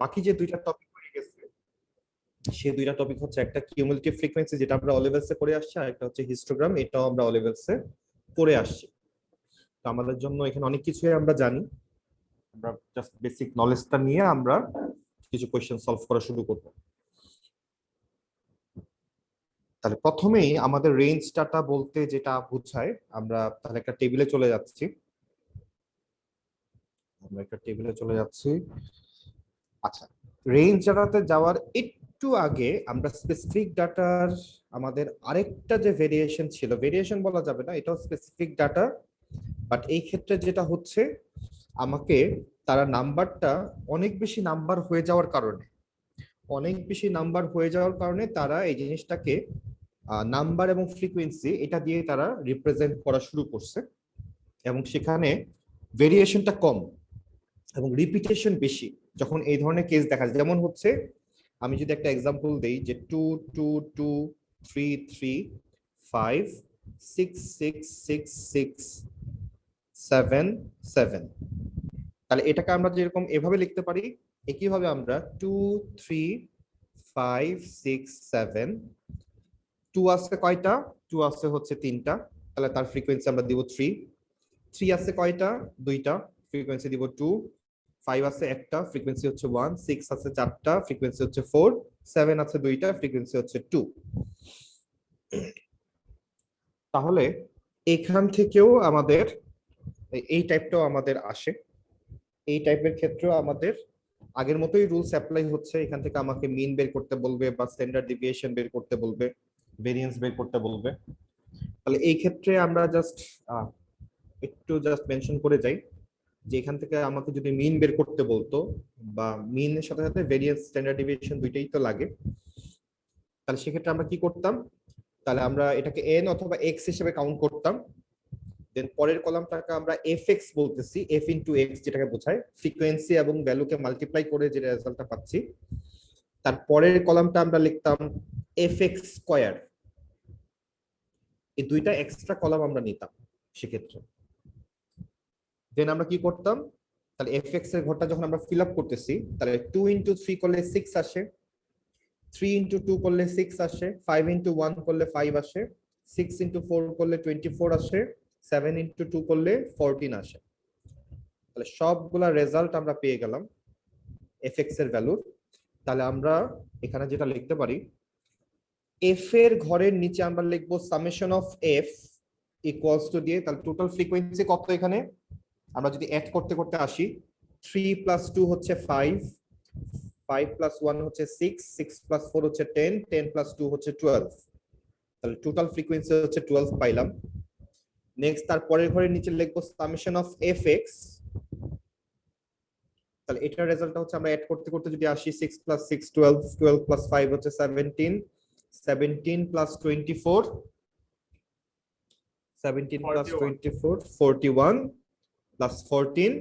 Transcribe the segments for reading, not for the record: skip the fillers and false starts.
বাকি যে দুইটা টপিক হয়ে গেছে, সেই দুইটা টপিক হচ্ছে একটা কিউমুলেটিভ ফ্রিকোয়েন্সি যেটা আমরা ও লেভেলসে করে আসছি, আর একটা হচ্ছে হিস্টোগ্রাম, এটাও আমরা ও লেভেলসে করে আসছি। তো আমাদের জন্য এখানে অনেক কিছুই আমরা জানি, আমরা জাস্ট বেসিক নলেজটা নিয়ে আমরা কিছু কোয়েশ্চেন সলভ করা শুরু করব। তাহলে প্রথমেই আমাদের রেঞ্জ ডাটা বলতে যেটা বোঝায়, আমরা তাহলে একটা টেবিলে চলে যাচ্ছি। আচ্ছা, রেঞ্জ ডাটাতে যাওয়ার একটু আগে আমরা স্পেসিফিক ডাটার আমাদের আরেকটা যে ভেরিয়েশন ছিল, ভেরিয়েশন বলা যাবে না, এটাও স্পেসিফিক ডাটা, বাট এই ক্ষেত্রে যেটা হচ্ছে আমাকে তারা নাম্বারটা অনেক বেশি নাম্বার হয়ে যাওয়ার কারণে তারা এই জিনিসটাকে নাম্বার এবং ফ্রিকোয়েন্সি এটা দিয়ে তারা রিপ্রেজেন্ট করা শুরু করছে, এবং সেখানে ভেরিয়েশনটা কম এবং রিপিটেশন বেশি যখন এই ধরনের কেস দেখা যায়। যেমন হচ্ছে আমি যদি একটা এক্সাম্পল দেই যে 2 2 2 3 3 5 6 6 6 6 7 7, তাহলে এটাকে আমরা যেরকম এভাবে লিখতে পারি, একইভাবে আমরা 2 3 5 6 7, 2 আছে কয়টা, 2 আছে হচ্ছে তিনটা, তাহলে তার ফ্রিকোয়েন্সি আমরা দিব 3, 3 আছে কয়টা, দুইটা, ফ্রিকোয়েন্সি দিব 2, 5 আছে একটা, ফ্রিকোয়েন্সি হচ্ছে 1, 6 আছে চারটা, ফ্রিকোয়েন্সি হচ্ছে 4, 7 আছে দুইটা, ফ্রিকোয়েন্সি হচ্ছে 2। তাহলে এখান থেকেও আমাদের এই টাইপটাও আমাদের আসে, এই টাইপের ক্ষেত্রেও আমাদের আগের মতোই রুলস অ্যাপ্লাই হচ্ছে। এখান থেকে আমাকে মিন বের করতে বলবে বা স্ট্যান্ডার্ড ডেভিয়েশন বের করতে বলবে, ভেরিয়েন্স বের করতে বলবে। তাহলে এই ক্ষেত্রে আমরা একটু মেনশন করে যাই যে এখান থেকে আমাকে যদি মিন বের করতে বলতো, বা মিনের সাথে সাথে ভেরিয়েন্স স্ট্যান্ডার্ড ডেভিয়েশন দুইটাই তো লাগে, তাহলে সেক্ষেত্রে আমরা কি করতাম, তাহলে আমরা এটাকে এন অথবা এক্স হিসেবে কাউন্ট করতাম, দেন পরের কলামটাকে আমরা এফ এক্স বলতেছি, এফ ইন্টু এক্স যেটাকে বোঝায় ফ্রিকোয়েন্সি এবং ভ্যালুকে মাল্টিপ্লাই করে যে রেজাল্টটা পাচ্ছি, তার পরের কলামটা আমরা লিখতাম এফ এক্স স্কোয়ার। এই দুইটা এক্সট্রা কলাম আমরা নিতাম সেক্ষেত্রে। দেন আমরা কি করতাম, তাহলে এফ এক্স এর ঘরটা যখন আমরা ফিল আপ করতেছি, তাহলে 2 ইন্টু 3 করলে 6 আসে, 3 ইন্টু 2 করলে 6 আসে, 5 ইন্টু 1 করলে 5 আসে, 6 ইন্টু 4 করলে 24 আসে, 7 ইন্টু 2 করলে 14 আসে। তাহলে সবগুলা রেজাল্ট আমরা পেয়ে গেলাম এফ এক্স এর ভ্যালু। তাহলে আমরা এখানে যেটা লিখতে পারি, এফ এর ঘরের নিচে আমরা লিখবো summation of F equals to দিয়ে, তাহলে টোটাল ফ্রিকোয়েন্সি কত এখানে আমরা যদি অ্যাড করতে করতে আসি, 3 প্লাস 2 হচ্ছে 5, 5 প্লাস 1 হচ্ছে 6, 6 প্লাস 4 হচ্ছে 10, 10 প্লাস 2 হচ্ছে 12, তাহলে টোটাল ফ্রিকোয়েন্সি হচ্ছে 12 পাইলাম। নেক্সট তার পরের ঘরের নিচে লিখবো সামেশন অফ এফ এক্স, তাহলে এটার রেজাল্টটা হচ্ছে আমরা অ্যাড করতে করতে যদি আসি, 6 প্লাস 6 12, 12 প্লাস 5 হচ্ছে 17, 17 plus 24, 17 plus 24 41 plus 14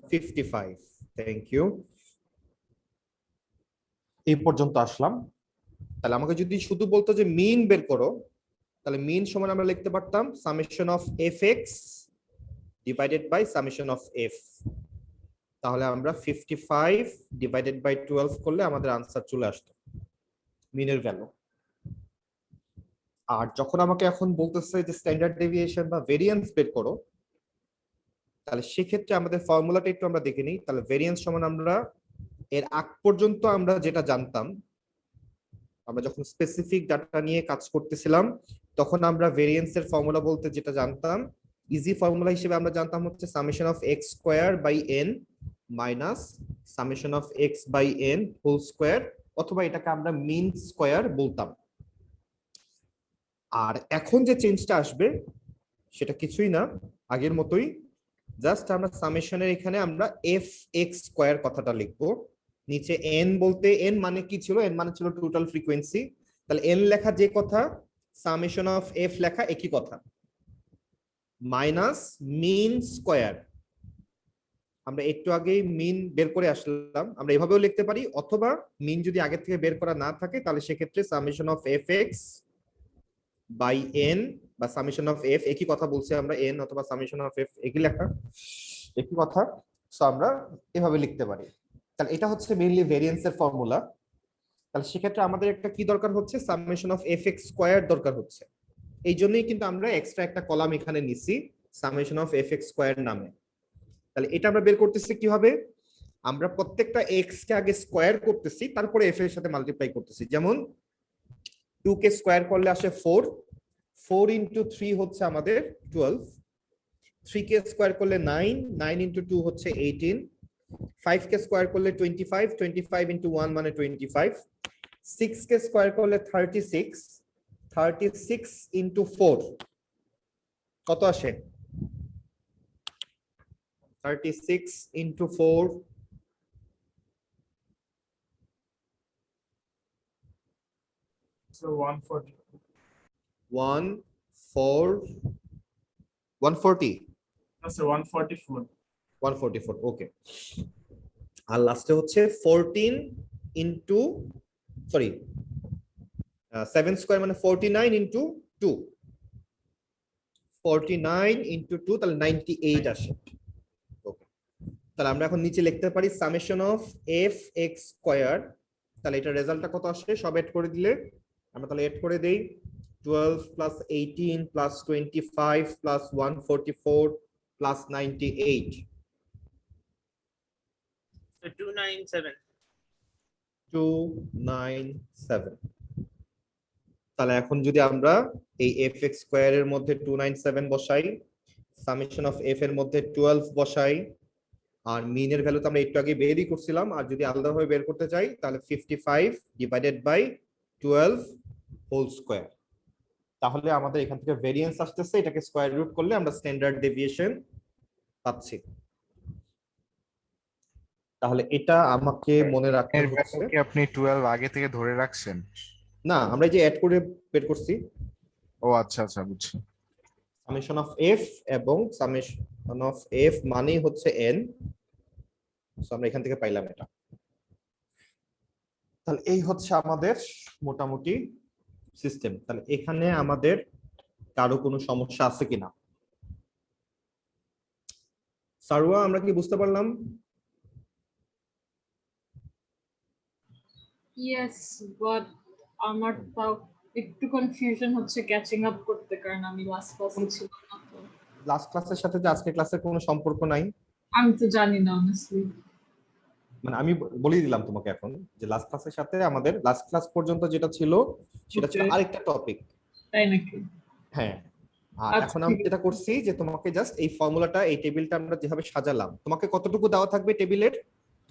55। Thank you, এই পর্যন্ত আসলাম। তাহলে আমাকে যদি শুধু বলতো যে মিন বের করো, তাহলে মিন সমান আমরা লিখতে পারতাম summation of f x divided by summation of f, তাহলে আমরা 55 ডিভাইডেড বাই 12 করলে আমাদের আনসার চলে আসতো মিনের ভ্যালু। আর যখন আমাকে এখন বলতেছে যে স্ট্যান্ডার্ড ডেভিয়েশন বা ভেরিয়েন্স বের করো, তাহলে সেক্ষেত্রে আমাদের ফর্মুলাটা একটু আমরা দেখে নিই। তাহলে ভেরিয়েন্স সমান আমরা এর আগ পর্যন্ত আমরা যেটা জানতাম, আমরা যখন স্পেসিফিক ডাটা নিয়ে কাজ করতেছিলাম তখন আমরা ভেরিয়েন্স এর ফর্মুলা বলতে যেটা জানতাম, ইজি ফর্মুলা হিসেবে আমরা জানতাম হচ্ছে summation of x square by n minus summation of x by n whole square, অথবা এটাকে আমরা মিন স্কোয়ার বলতাম। আর এখন যে চেঞ্জটা আসবে সেটা কিছুই না, আগের মতোই, জাস্ট আমরা সামেশনের এখানে আমরা এফ এক্স স্কোয়ার কথাটা লিখবো, নিচে এন বলতে এন মানে কি ছিল, এন মানে ছিল টোটাল ফ্রিকোয়েন্সি, তাহলে এন লেখা যে কথা সামেশন অফ এফ লেখা একই কথা, মাইনাস মিন স্কোয়ার। আমরা একটু আগেই মিন বের করে আসলাম, আমরা এভাবেও লিখতে পারি, অথবা মিন যদি আগে থেকে বের করা না থাকে তাহলে সেক্ষেত্রে summation of f x by n বা সামেশন অফ এফ একই কথা বলছি আমরা, এন অথবা সামেশন অফ এফ একই লেখা একই কথা, সো আমরা এভাবে লিখতে পারি। তাহলে এটা হচ্ছে মেইনলি ভেরিয়েন্সের ফর্মুলা। তাহলে সেক্ষেত্রে আমাদের একটা কি দরকার হচ্ছে, summation of f x square দরকার হচ্ছে। এই জন্যই কিন্তু আমরা এক্সট্রা একটা কলাম এখানে নিছি summation of f x square নামে। তাহলে এটা আমরা বের করতেছি কিভাবে, আমরা প্রত্যেকটা এক্স কে আগে স্কোয়ার করতেছি, তারপরে এফ এর সাথে মাল্টিপ্লাই করতেছি। যেমন 2 কে স্কোয়ার করলে আসে 4, 4 ইন্টু 3 হচ্ছে আমাদের 12, 3 কে স্কোয়ার করলে 9, 9 ইন্টু 2 হচ্ছে 18, 5 কে স্কোয়ার করলে 25, 25 ইন্টু 1 মানে 25, 6 কে স্কোয়ার করলে 36, 36 ইন্টু 4 কত আসে, 36 ইন্টু 4 So 140. 140 No, sir, 144. 144 ওকে। আর লাস্টে হচ্ছে 14 ইন্টু সরি 7 স্কোয়ার মানে 49 ইন্টু 2, 49 ইন্টু 2 তাহলে 98 আসে। ওকে, তাহলে আমরা এখন নিচে লিখতে পারি summation of f x square. তাহলে এটা রেজাল্টটা কত আসে সব এড করে দিলে, আমরা তাহলে এড করে দেই 12 plus 18 plus 25 plus 144 plus 98, So 297. 297। তাহলে এখন যদি আমরা এই এফ এক্স স্কোয়ার এর মধ্যে 297 বসাই, সামেশন অফ এফ এর মধ্যে 12 বসাই, আর মিন এর ভ্যালু তো আমরা একটু আগে বেরই করছিলাম, আর যদি আলাদাভাবে বের করতে চাই তাহলে 55 ডিভাইডেড বাই 12 হোল স্কোয়ার। তাহলে আমাদের এখান থেকে ভেরিয়েন্স আসতেছে, এটাকে স্কোয়ার রুট করলে আমরা স্ট্যান্ডার্ড ডেভিয়েশন পাচ্ছি। তাহলে এটা আমাকে মনে রাখতে এর হচ্ছে, ভ্যালু কি আপনি 12 আগে থেকে ধরে রাখছেন? না আমরা এই যে অ্যাড করে বের করছি ও আচ্ছা আচ্ছা, বুঝছি। সামেশন অফ এফ, এবং সামেশন অফ এফ মানেই হচ্ছে এন, সো আমরা এখান থেকে পাইলাম এটা। তাহলে এই হচ্ছে আমাদের মোটামুটি সিস্টেম। তাহলে এখানে আমাদের কারো কোনো সমস্যা আছে কিনা? সারোয়া, আমরা কি বুঝতে পারলাম? ইয়েস, বাট আমার তাও একটু কনফিউশন হচ্ছে ক্যাচিং আপ করতে, কারণ আমি লাস্ট ক্লাসে ছিলাম না তো। লাস্ট ক্লাসের সাথে যে আজকের ক্লাসের কোনো সম্পর্ক নাই, আমি তো জানি না অনেস্টলি। মানে আমি বলে দিলাম তোমাকে এখন যে লাস্ট ক্লাসের সাথে আমাদের লাস্ট ক্লাস পর্যন্ত যেটা ছিল সেটা ছিল Okay. আরেকটা টপিক। তাই নাকি? হ্যাঁ, আর আচ্ছা, এখন ঠিক আমরা আছে। যেটা করছি যে তোমাকে জাস্ট এই ফর্মুলাটা, এই টেবিলটা আমরা যেভাবে সাজালাম, তোমাকে কতটুকু দেওয়া থাকবে টেবিলের,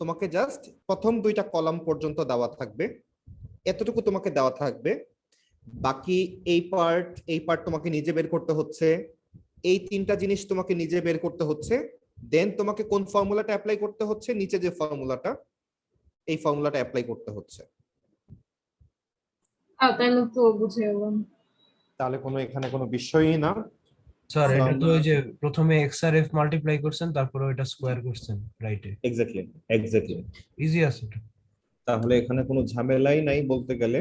তোমাকে জাস্ট প্রথম 2টা কলাম পর্যন্ত দেওয়া থাকবে, এতটুকু তোমাকে দেওয়া থাকবে। বাকি এই পার্ট তোমাকে নিজে বের করতে হচ্ছে, এই 3টা জিনিস তোমাকে নিজে বের করতে হচ্ছে। দেন তোমাকে কোন ফর্মুলাটা অ্যাপ্লাই করতে হচ্ছে, নিচে যে ফর্মুলাটা, এই ফর্মুলাটা অ্যাপ্লাই করতে হচ্ছে। তাহলে তো বুঝে গেলাম। তাহলে কোনো এখানে কোনো বিষয়ই না। স্যার এটা তো আমরা- ওই যে প্রথমে এক্স আর এফ মাল্টিপ্লাই করছেন, তারপরে ওইটা স্কোয়ার করছেন, রাইটে? এক্স্যাক্টলি। ইজি আছে এটা। তাহলে এখানে কোনো ঝামেলাই নাই বলতে গেলে।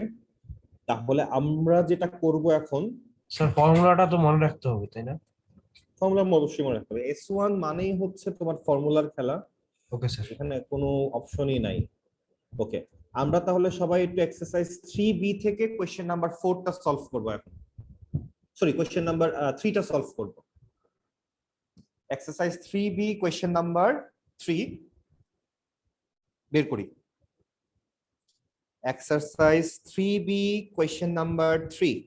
তাহলে আমরা যেটা করব এখন, স্যার ফর্মুলাটা তো মনে রাখতে হবে, তাই না? ফর্মুলা অবশ্যই মনে রাখতে হবে। S1 মানেই হচ্ছে তোমার ফর্মুলার খেলা, ওকে স্যার। এখানে কোনো অপশনই নাই। ওকে, আমরা তাহলে সবাই একটু এক্সারসাইজ 3B থেকে কোশ্চেন নাম্বার 4টা সলভ করব এখন। সরি, কোশ্চেন নাম্বার 3টা সলভ করব। এক্সারসাইজ 3B কোশ্চেন নাম্বার 3 বের করি। Exercise 3B question number 3।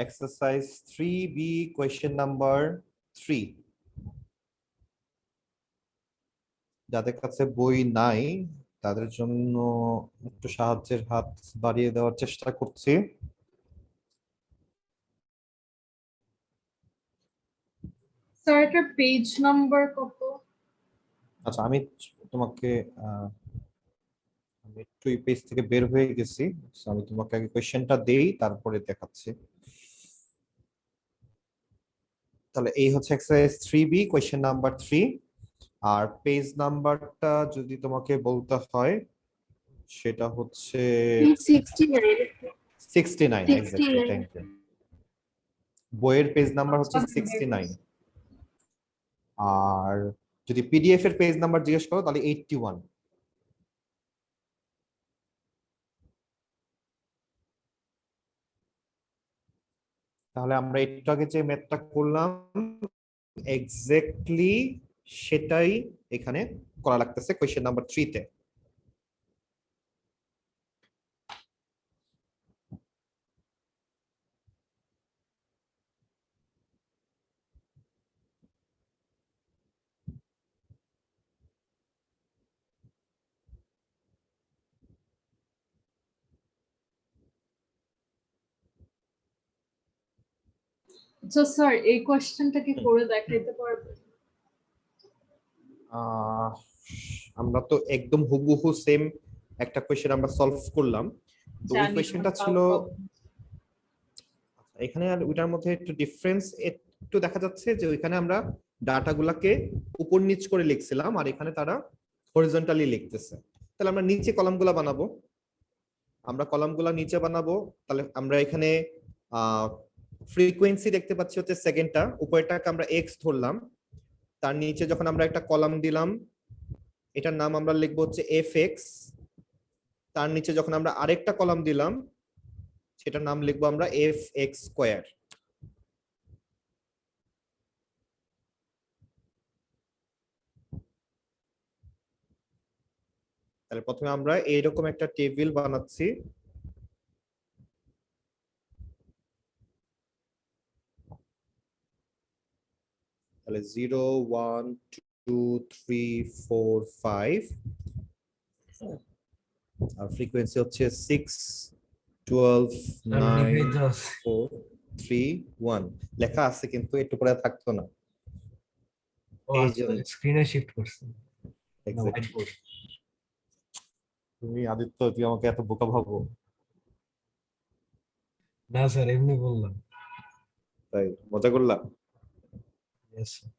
Exercise 3B question number 3। যাদের কাছে বই নাই তাদের জন্য একটু সাহায্যের হাত বাড়িয়ে দেওয়ার চেষ্টা করছি। স্যার এটা পেজ নাম্বার কত? আচ্ছা, আমি তোমাকে আমি একটু এই পেজ থেকে বের হয়ে গেছি, So, আমি তোমাকে আগে কোয়েশ্চেনটা দেই তারপরে দেখাচ্ছি। তাহলে এই হচ্ছে এক্সারসাইজ 3B কোয়েশ্চেন নাম্বার 3 আর পেজ নাম্বারটা যদি তোমাকে বলতে হয় সেটা হচ্ছে 69 69 এক্স্যাক্টলি, থ্যাংক ইউ। বইয়ের পেজ নাম্বার হচ্ছে 69 আর যদি পিডিএফ এর পেজ নাম্বার জিজ্ঞেস করো তাহলে 81। তাহলে আমরা একটু আগে যে ম্যাথটা করলাম এক্স্যাক্টলি সেটাই এখানে করা লাগতেছে কোয়েশ্চেন নাম্বার 3 তে। আচ্ছা স্যার এই কোশ্চেনটা কি করে দেখাইতে পারবেন? আমরা তো একদম হুবহু সেম একটা কোয়েশ্চেন আমরা সলভ করলাম, তো ওই জানি না, কোয়েশ্চেনটা তাও ছিল problem। এখানে আর ওইটার মধ্যে একটু ডিফারেন্স একটু দেখা যাচ্ছে যে ওইখানে আমরা ডাটাগুলোকে উপর নিচ করে লিখছিলাম আর এখানে তারা হরিজন্টালি লিখতেছে। তাহলে আমরা নিচে কলামগুলো বানাবো, আমরা কলামগুলো নিচে বানাবো। তাহলে আমরা এখানে ফ্রিকোয়েন্সি দেখতে পাচ্ছি হচ্ছে সেকেন্ডটা, উপরেরটাকে আমরা এক্স ধরলাম, তার নিচে যখন আমরা একটা কলাম দিলাম এটার নাম আমরা লিখবো হচ্ছে এফ এক্স, তার নিচে যখন আমরা আরেকটা কলাম দিলাম সেটার নাম লিখবো আমরা এফ এক্স স্কোয়ার। তাহলে প্রথমে আমরা এইরকম একটা টেবিল বানাচ্ছি, তাহলে 0 1 2 3 4 5 আর ফ্রিকোয়েন্সি হচ্ছে 6 12 9 4 3 1 লেখা আছে কিন্তু একটু পরে থাকতো না। এই জন্য স্ক্রিনে শিফট করছেন। exactly। তুমি আদিত্য তুই আমাকে এত বোকা ভাবো? না স্যার এমনি বললাম। তাই মজা করলাম। Yes, sir.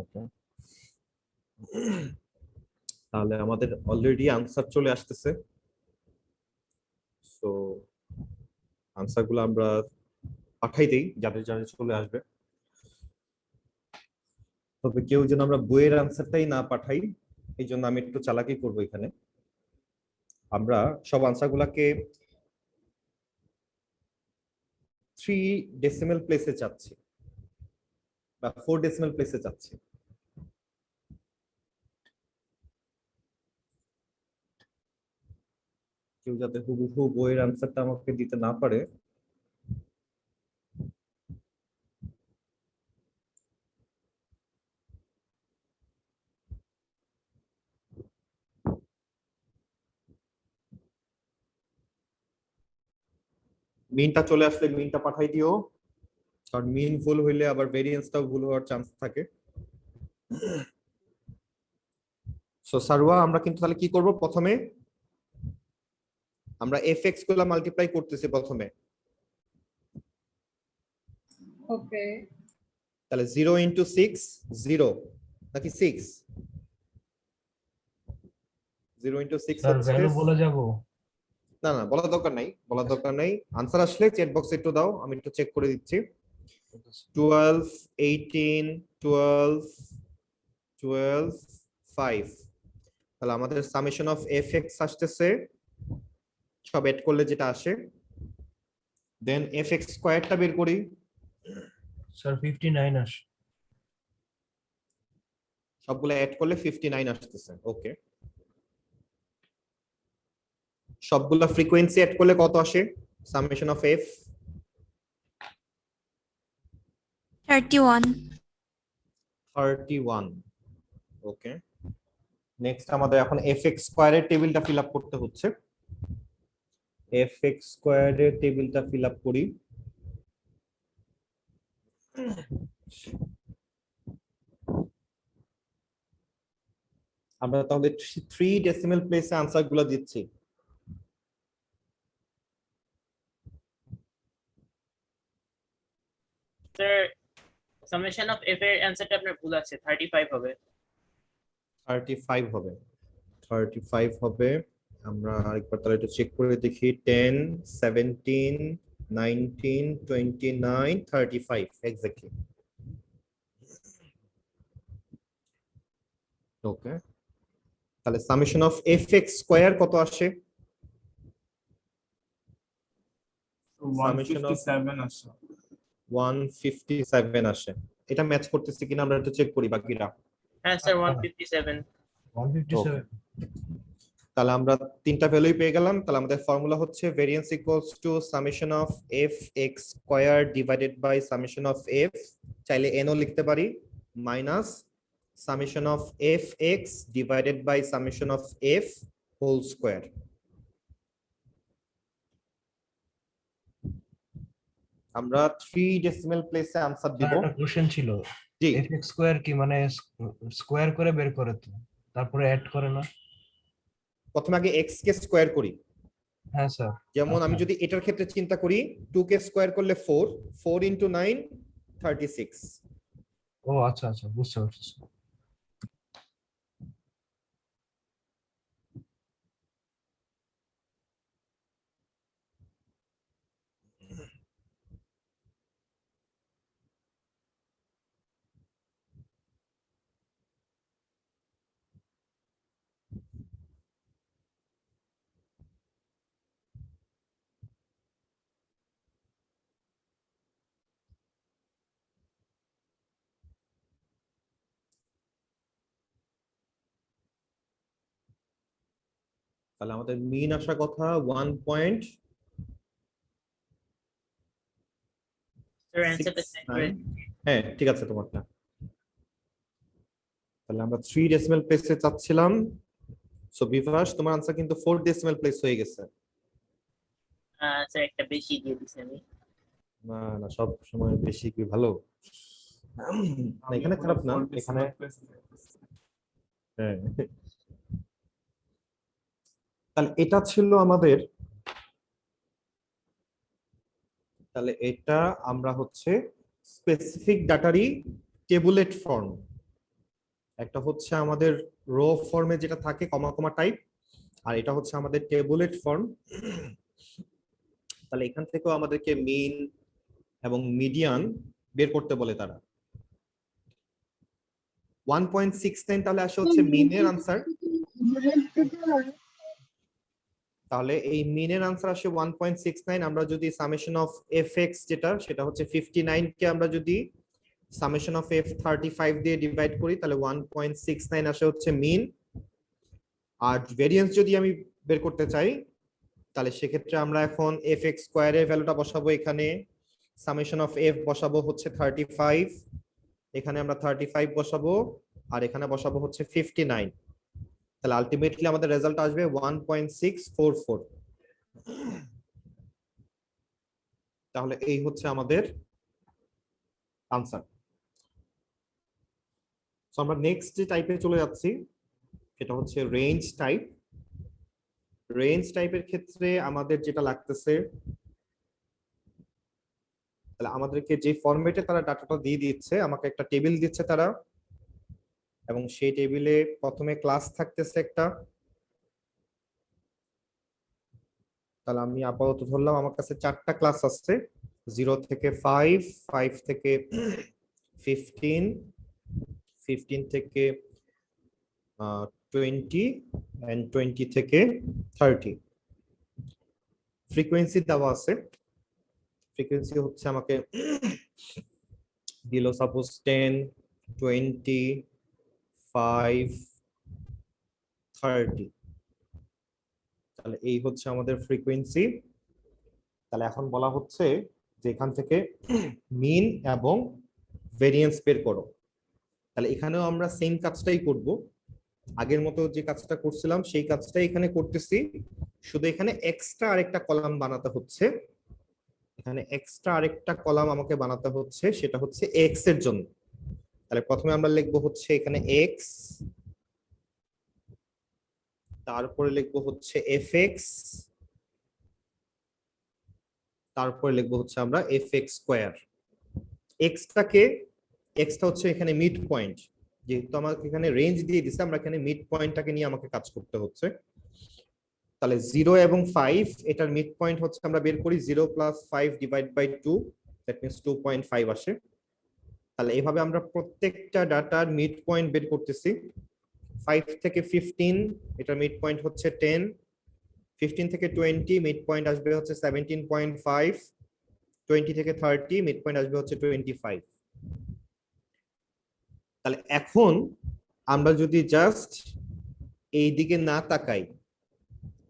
Okay. তাহলে আমাদের অলরেডি আনসার চলে আসতেছে, সো আনসার গুলো আমরা পাঠাই দেই যাদের যাদের চলে আসবে। তবে কেউ যেন আমরা বইয়ের আনসারটাই না পাঠাই, এই জন্য আমি একটু চালাকি করব। এখানে আমরা সব আনসার গুলাকে 3 ডেসিমেল প্লেসে চাচ্ছি বা 4 ডেসিমেল প্লেসে চাচ্ছি। কেউ যাতে হুবহু বইয়ের আনসারটা আমাকে দিতে না পারে। মিনটা চলে আসলে মিনটা পাঠাই দিও, কারণ মিন ভুল হইলে আবার ভেরিয়েন্সটাও ভুল হওয়ার চান্স থাকে। সো সারওয়া আমরা কিন্তু তাহলে কি করব, প্রথমে আমরা এফএক্স গুলা মাল্টিপ্লাই করতেছি প্রথমে। ওকে তাহলে 0 ইনটু 6 0 নাকি 6 0 ইনটু 6 স্যার হচ্ছে ভ্যালু বলে যাব। না না বলার দরকার নাই, বলার দরকার নাই। আনসার আসলে চ্যাট বক্সে একটু দাও, আমি একটু চেক করে দিচ্ছি। 12 18 12 12 5 তাহলে আমাদের সামেশন অফ এফএক্স আসতেছে, সব এড করলে যেটা আসে। দেন এফএক্স স্কয়ারটা বের করি, স্যার 59 আস। সবগুলো এড করলে 59 আসতেছে। ওকে, সবগুলো ফ্রিকোয়েন্সি এড করলে কত আসে? Summation of F 31 31। Okay, next আমাদের এখন এফএক্স স্কয়ারের টেবিলটা ফিল আপ করতে হচ্ছে। এফএক্স স্কয়ারের টেবিলটা ফিল আপ করি। আমরা তাহলে 3 ডেসিমেল প্লেসে আনসার গুলো দিচ্ছি। Sir, সামেশন অফ এফ এর অ্যানসারটা আপনার ভুল আছে, 35 হবে। 35 হবে, 35 হবে। আমরা আরেকবার তাহলে একটু চেক করে দেখি। 10, 17, 19, 29, 35 এক্স্যাক্টলি। ওকে, তাহলে summation of f x square কত আসে? So 157 আসে। 157 আসে। এটা ম্যাচ করতেছে কিনা আমরা একটু চেক করি বাকিরা। হ্যাঁ স্যার, 157। 157 তাহলে আমরা তিনটা ভ্যালুই পেয়ে গেলাম। তাহলে আমাদের ফর্মুলা হচ্ছে variance equals to summation of f x square divided by summation of f, চাইলে এনও লিখতে পারি, minus summation of f x divided by summation of f whole square. আমরা 3 ডেসিমাল প্লেসে আনসার দিব। একটা কোশ্চেন ছিল, জি, fx স্কয়ার কি মানে স্কয়ার করে বের করে তো তারপরে অ্যাড করে না? প্রথমে আগে এক্স কে স্কয়ার করি। হ্যাঁ স্যার। যেমন আমি যদি এটার ক্ষেত্রে চিন্তা করি, 2 কে স্কয়ার করলে 4, 4 ইনটু 9 36। ও আচ্ছা আচ্ছা, বুঝতে পারছি। তাহলে আমাদের মিন আসার কথা 1 পয়েন্ট স্যার অ্যানসারটা চেক করে। হ্যাঁ ঠিক আছে তোমারটা। তাহলে আমরা 3 ডেসিমাল প্লেসে চাচ্ছিলাম। সো বিভাস তোমার আনসার কিন্তু 4 ডেসিমাল প্লেস হয়ে গেছে। স্যার একটা বেশি দিয়ে দিছি আমি। না না, সব সময় বেশি কি ভালো? না, এখানে খারাপ না, এখানে হ্যাঁ। তাহলে এটা ছিল আমাদের, তাহলে এটা আমরা হচ্ছে স্পেসিফিক ডাটারই টেবুলেট ফর্ম। একটা হচ্ছে আমাদের রো ফর্মে যেটা থাকে কমা কমা টাইপ, আর এটা হচ্ছে আমাদের টেবুলেট ফর্ম। তাহলে এখান থেকেও আমাদেরকে মিন এবং মিডিয়ান বের করতে বলে তারা। 1.69 তাহলে আসে হচ্ছে মিনের আনসার। তাহলে এই মিনের আনসার আসে 1.69। আমরা যদি সামেশন অফ এফ এক্স যেটা, সেটা হচ্ছে 59 কে আমরা যদি সামেশন অফ এফ 35 দিয়ে ডিভাইড করি, তাহলে 1.69 আসে হচ্ছে মিন। আর ভেরিয়েন্স যদি আমি বের করতে চাই, তাহলে সেক্ষেত্রে আমরা এখন এফ এক্স স্কোয়ারের ভ্যালুটা বসাবো এখানে, সামেশন অফ এফ বসাবো হচ্ছে 35, এখানে আমরা 35 বসাবো, আর এখানে বসাবো হচ্ছে 59। তাহলে আলটিমেটলি আমাদের রেজাল্ট আসবে 1.644। তাহলে এই হচ্ছে আমাদের আনসার। সো আমরা নেক্সট যে টাইপে চলে যাচ্ছি, সেটা হচ্ছে রেঞ্জ টাইপ। রেঞ্জ টাইপের ক্ষেত্রে আমাদের যেটা লাগতেছে, তাহলে আমাদেরকে যে ফরম্যাটে তারা ডাটাটা দিয়ে দিচ্ছে, আমাকে একটা টেবিল দিচ্ছে তারা, এবং সেই টেবিলে প্রথমে ক্লাস থাকতেছে একটা। তাহলে আমি আপাতত ধরলাম আমার কাছে 4টা ক্লাস আসছে, 0 থেকে 5, 5 থেকে 15, 15 থেকে 20, and 20 থেকে 30। ফ্রিকোয়েন্সি দেওয়া আছে। ফ্রিকোয়েন্সি হচ্ছে আমাকে দিল সাপোজ 10, 20, 5, 30। তাহলে এই হচ্ছে আমাদের ফ্রিকোয়েন্সি। তাহলে এখন বলা হচ্ছে যে এখান থেকে মিন এবং ভেরিয়েন্স বের করো। তাহলে এখানেও আমরা সেম কাজটাই করব, আগের মতো যে কাজটা করছিলাম সেই কাজটাই এখানে করতেছি, শুধু এখানে এক্সট্রা আরেকটা কলাম বানাতে হচ্ছে। এখানে এক্সট্রা আরেকটা কলাম আমাকে বানাতে হচ্ছে, সেটা হচ্ছে এক্স এর জন্য। তাহলে প্রথমে আমরা লিখবো হচ্ছে এখানে এক্স, তারপরে লিখবো হচ্ছে এফ এক্স, তারপরে লিখবো হচ্ছে আমরা এফ এক্স স্কোয়ার। এক্সটাকে এক্সটা হচ্ছে এখানে মিড পয়েন্ট, যেহেতু আমাকে এখানে রেঞ্জ দিয়ে দিছে, আমরা এখানে মিড পয়েন্টটাকে নিয়ে আমাকে কাজ করতে হচ্ছে। তাহলে 0 এবং 5 এটার মিড পয়েন্ট হচ্ছে আমরা বের করি 0 + 5 / 2, দ্যাট মিন্স 2.5 আসে। তাহলে এইভাবে আমরা প্রত্যেকটা ডাটার মিড পয়েন্ট বের করতেছি। 5 থেকে 15 এটার মিড পয়েন্ট হচ্ছে 10, 15 থেকে 20 মিড পয়েন্ট আসবে হচ্ছে 17.5, 20 থেকে 30 মিড পয়েন্ট আসবে হচ্ছে 25। তাহলে এখন আমরা যদি জাস্ট এই দিকে না তাকাই,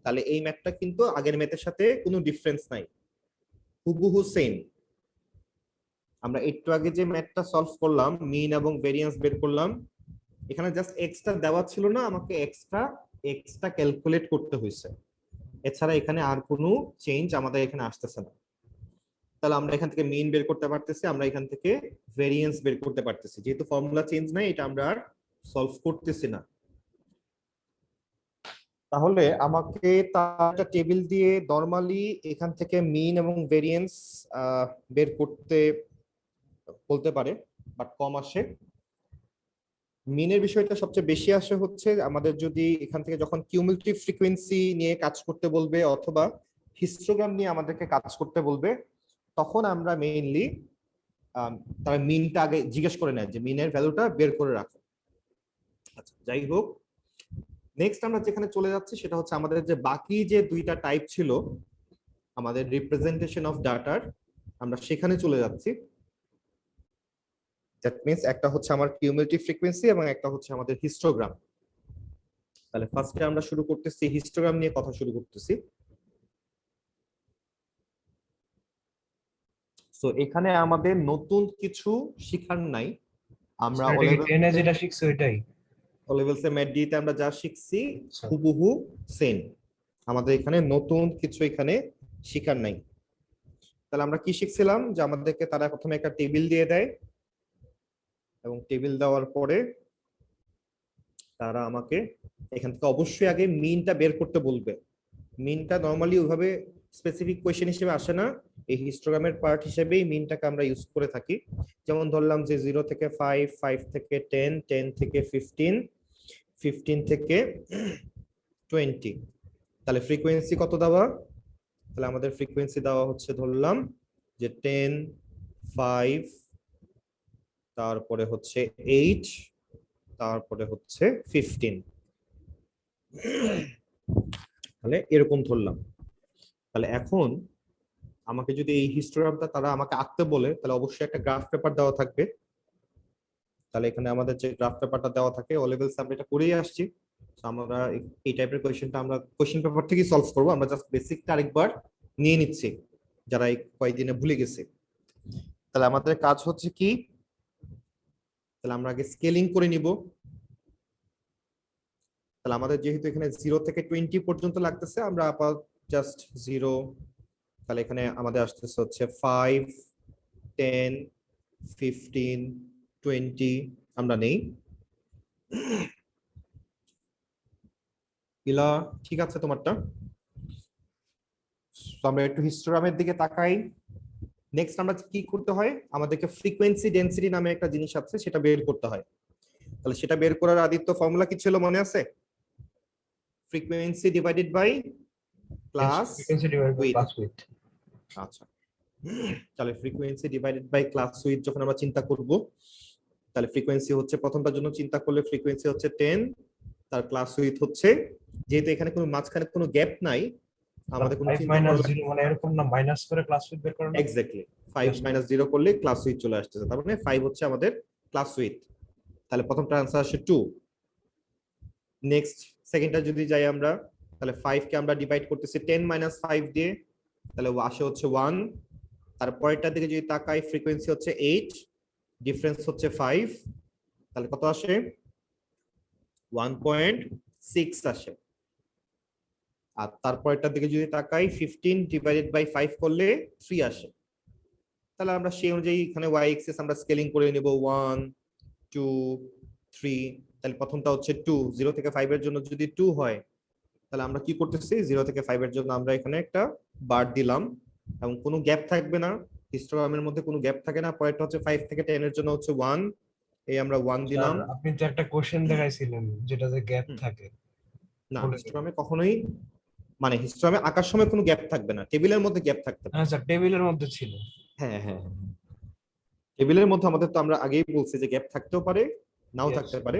তাহলে এই ম্যাথটা কিন্তু আগের ম্যাথের সাথে কোনো ডিফারেন্স নাই, হুবহু সেম। আমরা একটু আগে যে ম্যাথটা সলভ করলাম, মিন এবং ভেরিয়েন্স বের করলাম, এখানে জাস্ট এক্সট্রা দেওয়া ছিল না, আমাকে এক্সট্রা ক্যালকুলেট করতে হয়েছে। এছাড়া এখানে আর কোনো চেঞ্জ আমাদের এখানে আসতেছে না। তাহলে আমরা এখান থেকে মিন বের করতে পারতেছি, আমরা এখান থেকে ভেরিয়েন্স বের করতে পারতেছি। যেহেতু ফর্মুলা চেঞ্জ নাই, এটা আমরা আর সলভ করতেছি না। তাহলে আমাকে তার টেবিল দিয়ে নরমালি এখান থেকে মিন এবং ভেরিয়েন্স বের করতে বলতে পারে, বাট কম আসে। মিনের বিষয়টা সবচেয়ে বেশি আসে হচ্ছে আমাদের যদি এখান থেকে যখন কিউমুলেটিভ ফ্রিকোয়েন্সি নিয়ে কাজ করতে বলবে অথবা হিস্টোগ্রাম নিয়ে আমাদেরকে কাজ করতে বলবে, তখন আমরা মেইনলি তারা মিনটা আগে জিজ্ঞেস করে নেয় যে মিনের ভ্যালুটা বের করে রাখো। আচ্ছা, যাই হোক, নেক্সট আমরা যেখানে চলে যাচ্ছি সেটা হচ্ছে আমাদের যে বাকি যে দুইটা টাইপ ছিল আমাদের রিপ্রেজেন্টেশন অফ ডাটার, আমরা সেখানে চলে যাচ্ছি। দ্যাট মিন্স একটা হচ্ছে আমার কিউমুলেটিভ ফ্রিকোয়েন্সি এবং একটা হচ্ছে আমাদের হিস্টোগ্রাম। তাহলে ফার্স্টে আমরা শুরু করতেছি হিস্টোগ্রাম নিয়ে কথা শুরু করতেছি। সো এখানে আমাদের নতুন কিছু শিখার নাই, আমরা টেনে যেটা শিখছো এটাই। ও লেভেলসে ম্যাথ ডিতে আমরা যা শিখছি হুবহু সেম, আমাদের এখানে নতুন কিছু এখানে শিখার নাই। তাহলে আমরা কি শিখছিলাম যে আমাদেরকে তারা প্রথমে একটা টেবিল দিয়ে দেয় এবং টেবিল দেওয়ার পরে তারা আমাকে এখান থেকে অবশ্যই আগে মিনটা বের করতে বলবে। মিনটা নরমালি ওইভাবে স্পেসিফিক কোয়েশ্চেন হিসেবে আসে না, এই হিস্টোগ্রামের পার্ট হিসেবেই মিনটাকে আমরা ইউজ করে থাকি। যেমন ধরলাম যে 0 থেকে 5, 5 থেকে 10, 10 থেকে 15, 15 থেকে 20। তাহলে ফ্রিকোয়েন্সি কত দেওয়া? তাহলে আমাদের ফ্রিকোয়েন্সি দেওয়া হচ্ছে ধরলাম যে 10, 5, তারপরে হচ্ছে 8, তারপরে হচ্ছে 15। তাহলে এরকম ধরলাম। তাহলে এখন আমাকে যদি এই হিস্টোগ্রামটা তারা আমাকে আঁকতে বলে, তাহলে অবশ্যই একটা গ্রাফ পেপার দেওয়া থাকবে। তাহলে এখানে আমাদের যে গ্রাফ পেপারটা দেওয়া থাকে, ও লেভেলস আমরা এটা করেই আসছি। আমরা এই টাইপের কোয়েশ্চেনটা আমরা কোয়েশ্চেন পেপার থেকেই সলভ করবো। আমরা জাস্ট বেসিকটা আরেকবার নিয়ে নিচ্ছি যারা এই কয়েকদিনে ভুলে গেছে। তাহলে আমাদের কাজ হচ্ছে কি, তাহলে আমরা আগে স্কেলিং করে নিব। তাহলে আমাদের যেহেতু এখানে 0 থেকে 20 পর্যন্ত লাগতেছে, আমরা আপাতত জাস্ট 0, তাহলে এখানে আমাদের আসতেছে হচ্ছে 5, 10, 15, 20 আমরা নেই। ইলা ঠিক আছে তোমারটা? আমরা একটু হিস্টোগ্রামের দিকে তাকাই। নেক্সট আমরা কি করতে হয়, আমাদেরকে ফ্রিকোয়েন্সি ডেনসিটি নামে একটা জিনিস আছে, সেটা বের করতে হয়। তাহলে সেটা বের করার আদিত্য ফর্মুলা কি ছিল মনে আছে? Frequency divided by class width. আচ্ছা, তাহলে frequency divided by class width যখন আমরা চিন্তা করব, তাহলে ফ্রিকোয়েন্সি হচ্ছে প্রথমটার জন্য চিন্তা করলে ফ্রিকোয়েন্সি হচ্ছে 10, তার ক্লাস উইথ হচ্ছে, যেহেতু এখানে কোনো মাঝখানে কোনো গ্যাপ নাই, আমাদের কোনো চিন্তা করা লাগবে না, মানে এরকম না, মাইনাস করে ক্লাস উইথ বের করা না। এক্স্যাক্টলি 5 - 0 করলে ক্লাস উইথ চলে আসতেছে, তার মানে 5 হচ্ছে আমাদের ক্লাস উইথ। তাহলে প্রথমটা आंसर আসে 2। নেক্সট সেকেন্ডটা যদি যাই আমরা, তাহলে 5 কে আমরা ডিভাইড করতেছি 10 - 5 দিয়ে, তাহলে আসে হচ্ছে 1। তারপরেরটার দিকে যদি তাকাই, ফ্রিকোয়েন্সি হচ্ছে 8, ডিফারেন্স হচ্ছে 5, তাহলে কত আসে? 1.6 আসে। আর তারপরেরটার দিকে যদি তাকাই, 15 ডিভাইডেড বাই 5 করলে 3 আসে। তাহলে আমরা সেই অনুযায়ী এখানে y এক্সিস আমরা স্কেলিং করে নেব 1, 2, 3। তাহলে প্রথমটা হচ্ছে 2, 0 থেকে 5 এর জন্য যদি 2 হয়, তাহলে আমরা কি করতেছি, 0 থেকে 5 এর জন্য আমরা এখানে একটা বার দিলাম এবং কোনো গ্যাপ থাকবে না, হিস্টোগ্রামের মধ্যে কোনো গ্যাপ থাকে না। পরেরটা হচ্ছে 5 থেকে 10 এর জন্য হচ্ছে 1, এই আমরা 1 দিলাম। স্যার, আপনি তো একটা কোশ্চেন দেখাইছিলেন যেটাতে গ্যাপ হুম। থাকে। না, বলে দিন। হিস্টোগ্রামে কখনোই মানে হিস্টোগ্রামে আঁকার সময় কোনো গ্যাপ থাকবে না, টেবিলের মধ্যে গ্যাপ থাকতে পারে। হ্যাঁ স্যার, টেবিলের মধ্যে ছিল। হ্যাঁ হ্যাঁ হ্যাঁ। টেবিলের মধ্যে আমাদের তো আমরা আগেই বলছি যে গ্যাপ থাকতেও পারে, নাও Yes. থাকতে পারে।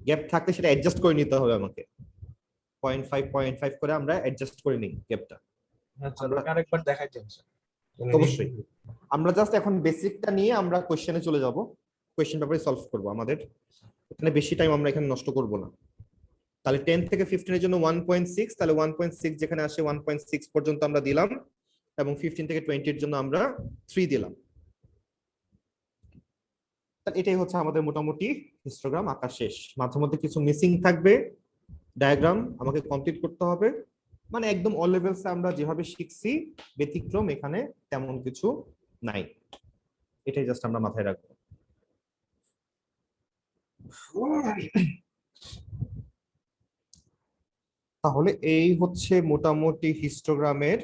গ্যাপ থাকলে সেটা অ্যাডজাস্ট করে নিতে হবে আমাকে, 0.5 করে আমরা অ্যাডজাস্ট করে নিই গ্যাপটা। আচ্ছা, আমরা- আরেকবার দেখাইতেন স্যার। অবশ্যই। আমরা জাস্ট এখন বেসিকটা নিয়ে আমরা কোশ্চেনে চলে যাব, কোশ্চেন পেপারে সলভ করব। আমাদের এখানে বেশি টাইম আমরা এখানে নষ্ট করব না। তাহলে 10 থেকে 15 এর জন্য 1.6, তাহলে 1.6 যেখানে আসে 1.6 পর্যন্ত আমরা দিলাম, এবং 15 থেকে 20 এর জন্য আমরা 3 দিলাম। তাহলে এটাই হচ্ছে আমাদের মোটামুটি হিস্টোগ্রাম আঁকা শেষ। মাঝে মধ্যে কিছু মিসিং থাকবে, ডায়াগ্রাম আমাকে কমপ্লিট করতে হবে। মানে একদম অল লেভেলসে আমরা যেভাবে শিখছি ব্যতিক্রম এখানে তেমন কিছু নাই, এটাই জাস্ট আমরা মাথায় রাখবো। তাহলে এই হচ্ছে মোটামুটি হিস্টোগ্রামের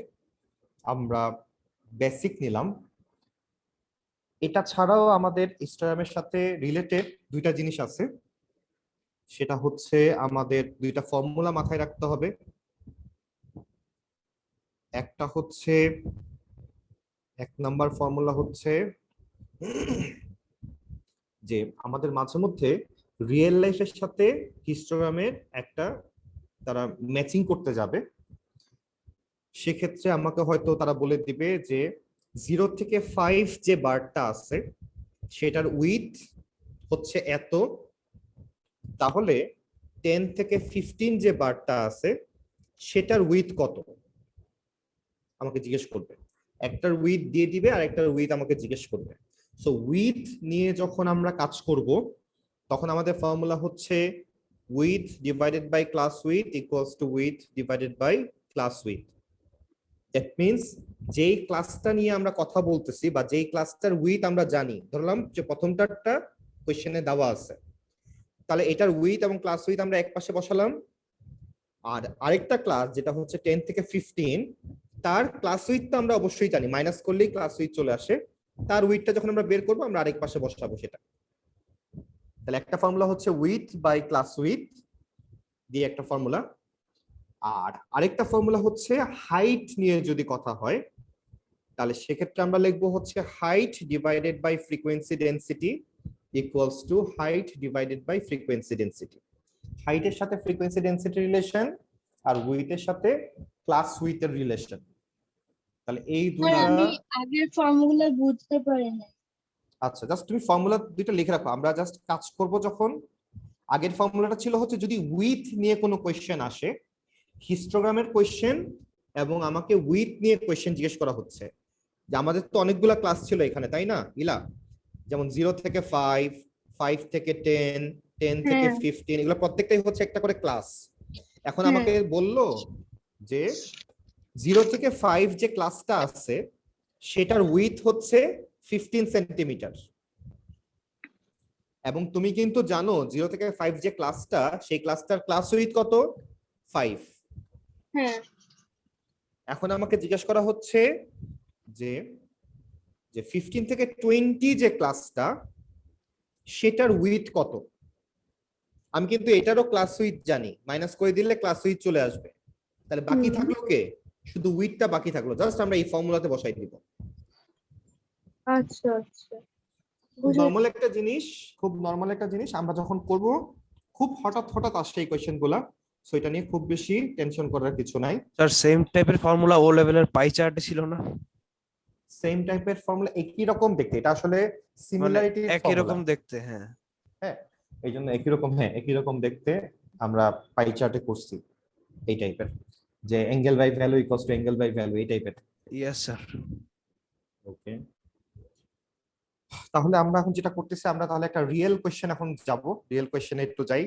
আমরা বেসিক নিলাম। এটা ছাড়াও আমাদের হিস্টোগ্রামের সাথে রিলেটেড দুইটা জিনিস আছে, সেটা হচ্ছে আমাদের দুইটা ফর্মুলা মাথায় রাখতে হবে। একটা হচ্ছে 1 নাম্বার ফর্মুলা হচ্ছে যে আমাদের মাঝে মধ্যে রিয়েল লাইফের সাথে হিস্টোগ্রামের একটা তারা ম্যাচিং করতে যাবে। সেক্ষেত্রে আমাকে হয়তো তারা বলে দিবে যে 0 থেকে 5 যে বারটা আছে সেটার উইথ হচ্ছে এত, তাহলে 10 থেকে 15 যে বারটা আছে সেটার উইথ কত আমাকে জিজ্ঞেস করবে। একটার উইথ দিয়ে দিবে আর একটার উইথ আমাকে জিজ্ঞেস করবে। সো উইথ নিয়ে যখন আমরা কাজ করব তখন আমাদের ফর্মুলা হচ্ছে width divided by class width equals to width divided by class width. That means যেই ক্লাসটা নিয়ে আমরা কথা বলতেছি বা যেই ক্লাসটার উইথ আমরা জানি, ধরলাম যে প্রথমটারটা কোশ্চেনে দেওয়া আছে, তাহলে এটার উইথ এবং ক্লাস উইথ আমরা এক পাশে বসালাম। আর আরেকটা ক্লাস যেটা হচ্ছে 10 থেকে 15, তার ক্লাস উইথটা আমরা অবশ্যই জানি, মাইনাস করলেই ক্লাস উইথ চলে আসে। তার উইথটা যখন আমরা বের করবো আমরা আরেক পাশে বসাবো সেটা। তাহলে একটা ফর্মুলা হচ্ছে উইথ বাই ক্লাস উইথ দিয়ে একটা ফর্মুলা, আর আরেকটা ফর্মুলা হচ্ছে হাইট নিয়ে যদি কথা হয় তাহলে সেক্ষেত্রে আমরা লিখবো হচ্ছে height divided by frequency density equals to height divided by frequency density. হাইটের সাথে ফ্রিকোয়েন্সি ডেনসিটি রিলেশন আর উইথের সাথে ক্লাস উইথের রিলেশন। তাহলে এই দুইটা, আমি আগের ফর্মুলা বুঝতে পারি না। আচ্ছা জাস্ট তুমি ফর্মুলা দুইটা লিখে রাখো, আমরা জাস্ট কাজ করব যখন। আগের ফর্মুলাটা ছিল হচ্ছে যদি উইথ নিয়ে কোনো কোয়েশ্চেন আসে, হিস্টোগ্রামের কোয়েশ্চেন এবং আমাকে উইথ নিয়ে কোয়েশ্চেন জিজ্ঞেস করা হচ্ছে, যে আমাদের তো অনেকগুলা ক্লাস ছিল এখানে তাই না ইলা, যেমন 0 থেকে 5, 5 থেকে 10, 10 থেকে 15, এগুলো প্রত্যেকটাই হচ্ছে একটা করে ক্লাস। এখন আমাকে বললো যে 0 থেকে 5 যে ক্লাসটা আছে সেটার উইথ হচ্ছে 15 সেন্টিমিটার, এবং তুমি কিন্তু জানো 0 থেকে 5 যে ক্লাসটা, সেই ক্লাসটার ক্লাস উইথ কত? 5। হ্যাঁ, এখন আমাকে জিজ্ঞেস করা হচ্ছে যে 15 থেকে 20 যে ক্লাসটা সেটার উইথ কত। আমি কিন্তু এটারও ক্লাস উইথ জানি, মাইনাস করে দিলে ক্লাস উইথ চলে আসবে। তাহলে বাকি থাকলো কে? শুধু উইথটা বাকি থাকলো, জাস্ট আমরা এই ফর্মুলাতে বসাই দিব। আচ্ছা আচ্ছা, নরমাল একটা জিনিস, খুব নরমাল একটা জিনিস। আমরা যখন করব খুব হঠাৎ হঠাৎ আসছে এই কোয়েশ্চেন গুলা, সো এটা নিয়ে খুব বেশি টেনশন করার কিছু নাই। স্যার সেম টাইপের ফর্মুলা ও লেভেলের পাই চার্টে ছিল না? সেম টাইপের ফর্মুলা একই রকম দেখতে, এটা আসলে সিমিলারিটি একই রকম দেখতে। হ্যাঁ হ্যাঁ, এই জন্য একই রকম, হ্যাঁ একই রকম দেখতে আমরা পাই চার্টে করছি এই টাইপের, যে angle by value equals to angle by value এই টাইপের। Yes sir. ওকে, তাহলে আমরা এখন যেটা করতেছি, আমরা তাহলে একটা রিয়েল কোশ্চেন এখন যাব। রিয়েল কোশ্চেনে একটু যাই,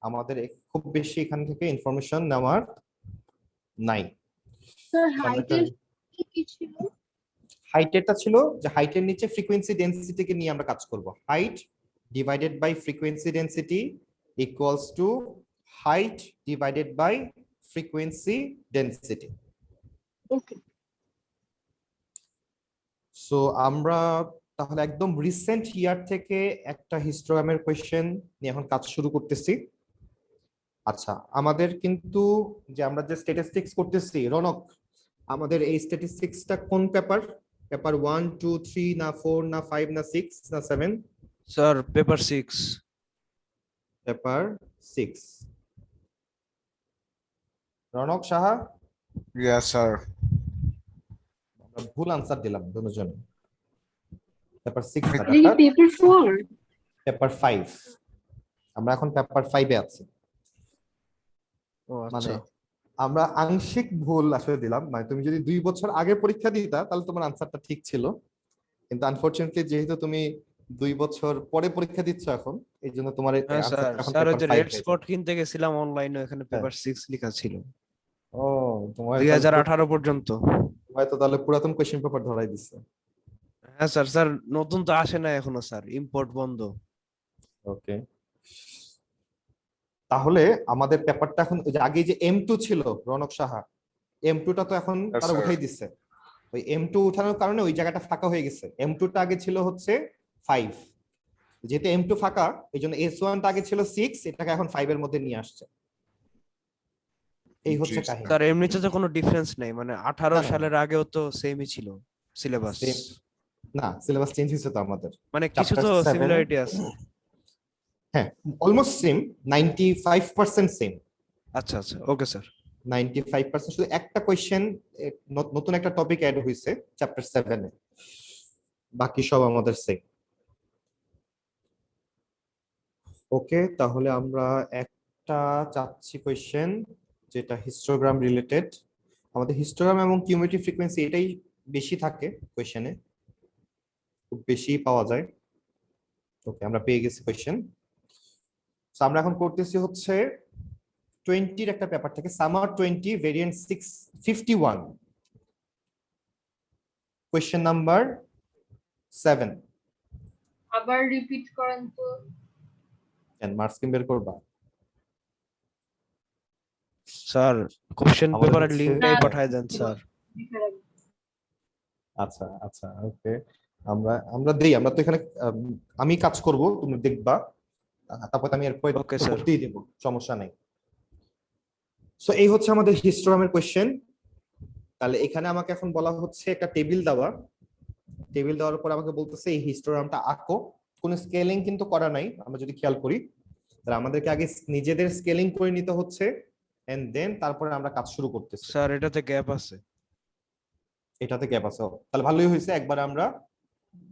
আমাদের খুব বেশি এখান থেকে ইনফরমেশন নেওয়ার নাই। স্যার হাইটের কি ছিল? হাইটেরটা ছিল যে হাইটের নিচে ফ্রিকোয়েন্সি ডেনসিটিকে নিয়ে আমরা কাজ করব। Height divided by frequency density equals to height divided by frequency density. Okay. So আমরা তাহলে একদম রিসেন্ট ইয়ার থেকে একটা হিস্টোগ্রামের কোয়েশ্চেন নিয়ে এখন কাজ শুরু করতেছি। আচ্ছা, আমাদের কিন্তু যে আমরা যে স্ট্যাটিস্টিক্স করতেছি, রনক আমাদের এই স্ট্যাটিস্টিক্সটা কোন পেপার? পেপার 1 2 3 না 4 না 5 না 6 না 7? Sir paper 6। Paper 6। Ronak Saha, yes sir. আমরা ভুল আনসার দিলাম দুজন। পেপার 6 না, এটা কি পেপার 4? পেপার 5। আমরা এখন পেপার 5 এ আছি। ও মানে আচ্ছা। আমরা আংশিক ভুল আসলে দিলাম, মানে তুমি যদি 2 বছর আগে পরীক্ষা দিতা তাহলে তোমার আনসারটা ঠিক ছিল, কিন্তু আনফরচুনেটলি যেহেতু তুমি 2 বছর পরে পরীক্ষা দিচ্ছ এখন, এই জন্য তোমার হ্যাঁ স্যার, আনসারটা এখন স্যার ওই পেপার যে 5 রেড হয়েছে। স্পট কিনতে গেছিলাম অনলাইনে, এখানে পেপার 6 লেখা ছিল ও তোমার 2018 পর্যন্ত। হয়তো তাহলে পুরাতন কোশ্চেন পেপার ধরাই দিচ্ছে। হ্যাঁ স্যার, স্যার নতুন তো আসে না এখনো স্যার, ইম্পোর্ট বন্ধ। ওকে, তাহলে আমাদের পেপারটা এখন ওই যে আগে যে M2 ছিল রনক সাহা, M2টা তো এখন Yes, তারা sir. উঠাই দিচ্ছে। ওই M2 উঠানোর কারণে ওই জায়গাটা ফাঁকা হয়ে গেছে। M2টা আগে ছিল হচ্ছে 5, যেহেতু M2 ফাঁকা এই জন্য S1টা আগে ছিল 6, এটাকে এখন 5 এর মধ্যে নিয়ে আসছে। এই হচ্ছে জি, কাহিনী। স্যার এমনিতে তো কোনো ডিফারেন্স নেই, মানে 18 না, না। সালের আগেও তো সেমই ছিল সিলেবাস। Same। না, সিলেবাস চেঞ্জ হয়েছে তো আমাদের। মানে কিছু তো Chapter 7 সিমিলারিটি আছে। হ্যাঁ, অলমোস্ট সেম, 95% সেম। আচ্ছা আচ্ছা, ওকে স্যার। 95% শুধু একটা কোয়েশ্চেন নতুন একটা টপিক অ্যাড হয়েছে চ্যাপ্টার 7 এ, বাকি সব আমাদের সেম। ওকে, তাহলে আমরা একটা চাচ্ছি কোয়েশ্চেন যেটা হিস্টোগ্রাম রিলেটেড। আমাদের হিস্টোগ্রাম এবং কিউমুলেটিভ ফ্রিকোয়েন্সি এটাই বেশি থাকে কোয়েশ্চেনে, খুব বেশি পাওয়া যায়। ওকে, আমরা পেয়ে গেছি কোয়েশ্চেন। সো আমরা এখন করতেছি হচ্ছে 20 এর একটা পেপার থেকে, সামার 20 ভেরিয়েন্ট 651, কোয়েশ্চেন নাম্বার 7। আবার রিপিট করেন তো। এন্ড মার্কস বের করবা। স্যার কোশ্চেন আমাদের পেপারের হচ্ছে- লিংকটাই না, পাঠিয়ে দেন স্যার। আচ্ছা আচ্ছা, ওকে, আমরা দেই। আমরা তো এখানে আমি কাজ করব, তুমি দেখবা, তারপর আমি এরপর Okay, sir. করতেই দেব, সমস্যা নাই। সো এই হচ্ছে আমাদের হিস্টোগ্রামের কোশ্চেন। তাহলে এখানে আমাকে এখন বলা হচ্ছে একটা টেবিল দেওয়ার পর আমাকে বলতেছে এই হিস্টোগ্রামটা আঁকো। কোনো স্কেলিং কিন্তু করা নাই, আমরা যদি খেয়াল করি তাহলে আমাদেরকে আগে নিজেদের স্কেলিং করে নিতে হচ্ছে, এন্ড দেন তারপরে আমরা কাজ শুরু করতেছি। স্যার এটাতে গ্যাপ আছে। এটাতে গ্যাপ আছে, তাহলে ভালোই হয়েছে, একবার আমরা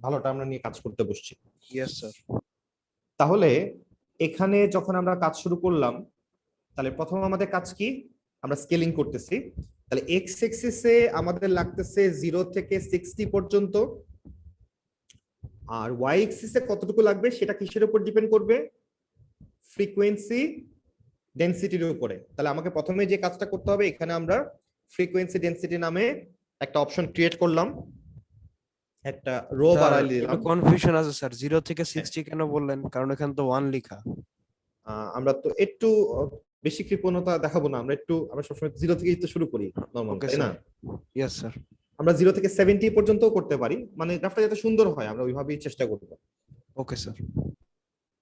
ভালোটা আমরা নিয়ে কাজ করতে বসছি। Yes sir. তাহলে এখানে যখন আমরা কাজ শুরু করলাম, তাহলে প্রথম আমাদের কাজ কি? আমরা স্কেলিং করতেছি। তাহলে এক্স এক্সিসে আমাদের লাগতেছে 0 থেকে 60 পর্যন্ত, আর ওয়াই এক্সিসে কতটুকু লাগবে সেটা কিসের উপর ডিপেন্ড করবে? ফ্রিকোয়েন্সি ডেনসিটির উপরে। তাহলে আমাকে প্রথমে যে কাজটা করতে হবে, এখানে আমরা ফ্রিকোয়েন্সি ডেনসিটি নামে একটা অপশন ক্রিয়েট করলাম, একটা রো বাড়াই দিলাম। একটু কনফিউশন আছে স্যার, 0 থেকে 60 কেন বললেন? কারণ এখানে তো 1 লেখা। আমরা তো একটু বেশি কৃপণতা দেখাবো না, আমরা সবসময় 0 থেকেই তো শুরু করি নরমাল, Okay, তাই না? Yes sir. আমরা 0 থেকে 70 পর্যন্ত করতে পারি, মানে গ্রাফটা যাতে সুন্দর হয় আমরা ওইভাবেই চেষ্টা করব। Okay sir.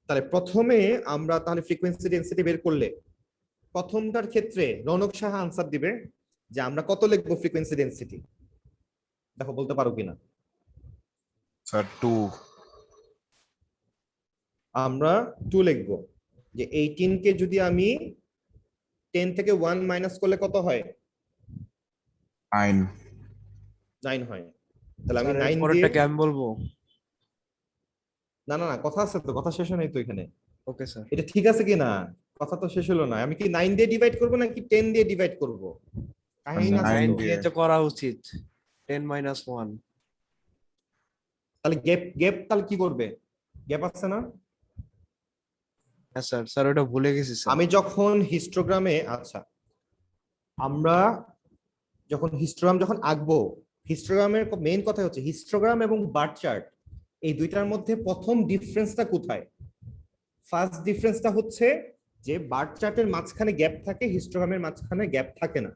তাহলে প্রথমে আমরা তাহলে ফ্রিকোয়েন্সি ডেনসিটি বের করলে প্রথমটার ক্ষেত্রে রনক সাহা আনসার দিবে যে আমরা কত লিখবো ফ্রিকোয়েন্সি ডেনসিটি, দেখো বলতে পারো কিনা। স্যার 2। আমরা 2 লিখবো। যে 18 কে যদি আমি 10 থেকে 1 মাইনাস করলে কত হয়? 9। 9 হয়। তাহলে আমি স্যার 9 দিয়ে, পরেরটা কি আমি বলবো? না না না, কথা আছে তো, কথা শেষ হয় নাই তো এখানে। Okay sir. এটা ঠিক আছে কিনা? কথা তো শেষ হলো না। আমি কি 9 দিয়ে ডিভাইড করব নাকি 10 দিয়ে ডিভাইড করব? কাহিনী আছে 9 তো। 9 দিয়ে তো করা উচিত। 10 - 1। তাহলে গ্যাপ তাহলে কি করবে? গ্যাপ আছে না? হ্যাঁ স্যার, স্যার ওটা ভুলে গেছি স্যার। আমি যখন হিস্টোগ্রামে, আচ্ছা, আমরা যখন হিস্টোগ্রাম যখন আঁকবো, হিস্টোগ্রামের মেইন কথা হচ্ছে হিস্টোগ্রাম এবং বার চার্ট, এই দুইটার মধ্যে প্রথম ডিফারেন্সটা কোথায়? ফার্স্ট ডিফারেন্সটা হচ্ছে যে বার চার্টের মাঝখানে গ্যাপ থাকে, হিস্টোগ্রামের মাঝখানে গ্যাপ থাকে না।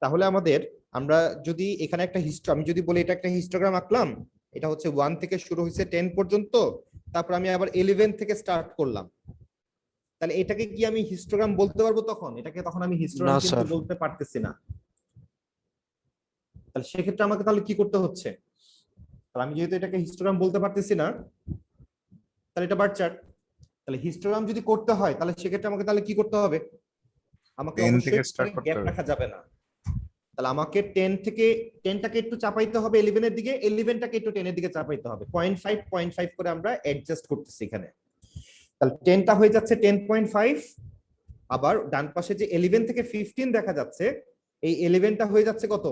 তাহলে আমাদের আমরা যদি এখানে একটা আমি যদি বলি এটা একটা হিস্টোগ্রাম আঁকলাম, এটা হচ্ছে 1 থেকে শুরু হয়েছে 10 পর্যন্ত, তারপর আমি আবার 11 থেকে স্টার্ট করলাম, তাহলে এটাকে কি আমি হিস্টোগ্রাম বলতে পারবো তখন? এটাকে তখন আমি হিস্টোগ্রাম না, কিন্তু স্যার। বলতে পারতেছি না। তাহলে সেক্ষেত্রে আমাকে তাহলে কি করতে হচ্ছে? তাহলে আমি যেহেতু এটাকে হিস্টোগ্রাম বলতে পারতেছি না, তাহলে এটা বার চার্ট। তাহলে হিস্টোগ্রাম যদি করতে হয় তাহলে সেক্ষেত্রে আমাকে তাহলে কি করতে হবে? আমাকে 10 থেকে অবশ্যই start করতে গ্যাপ হবে। রাখা যাবে না। তাহলে আমাকে 10টাকে একটু চাপাইতে হবে 11 এর দিকে, 11টাকে একটু 10 এর দিকে চাপাইতে হবে। 0.5 করে আমরা অ্যাডজাস্ট করতেছি এখানে। তাহলে 10টা হয়ে যাচ্ছে 10.5, আবার ডান পাশে যে 11 থেকে 15 দেখা যাচ্ছে, এই 11টা হয়ে যাচ্ছে কত?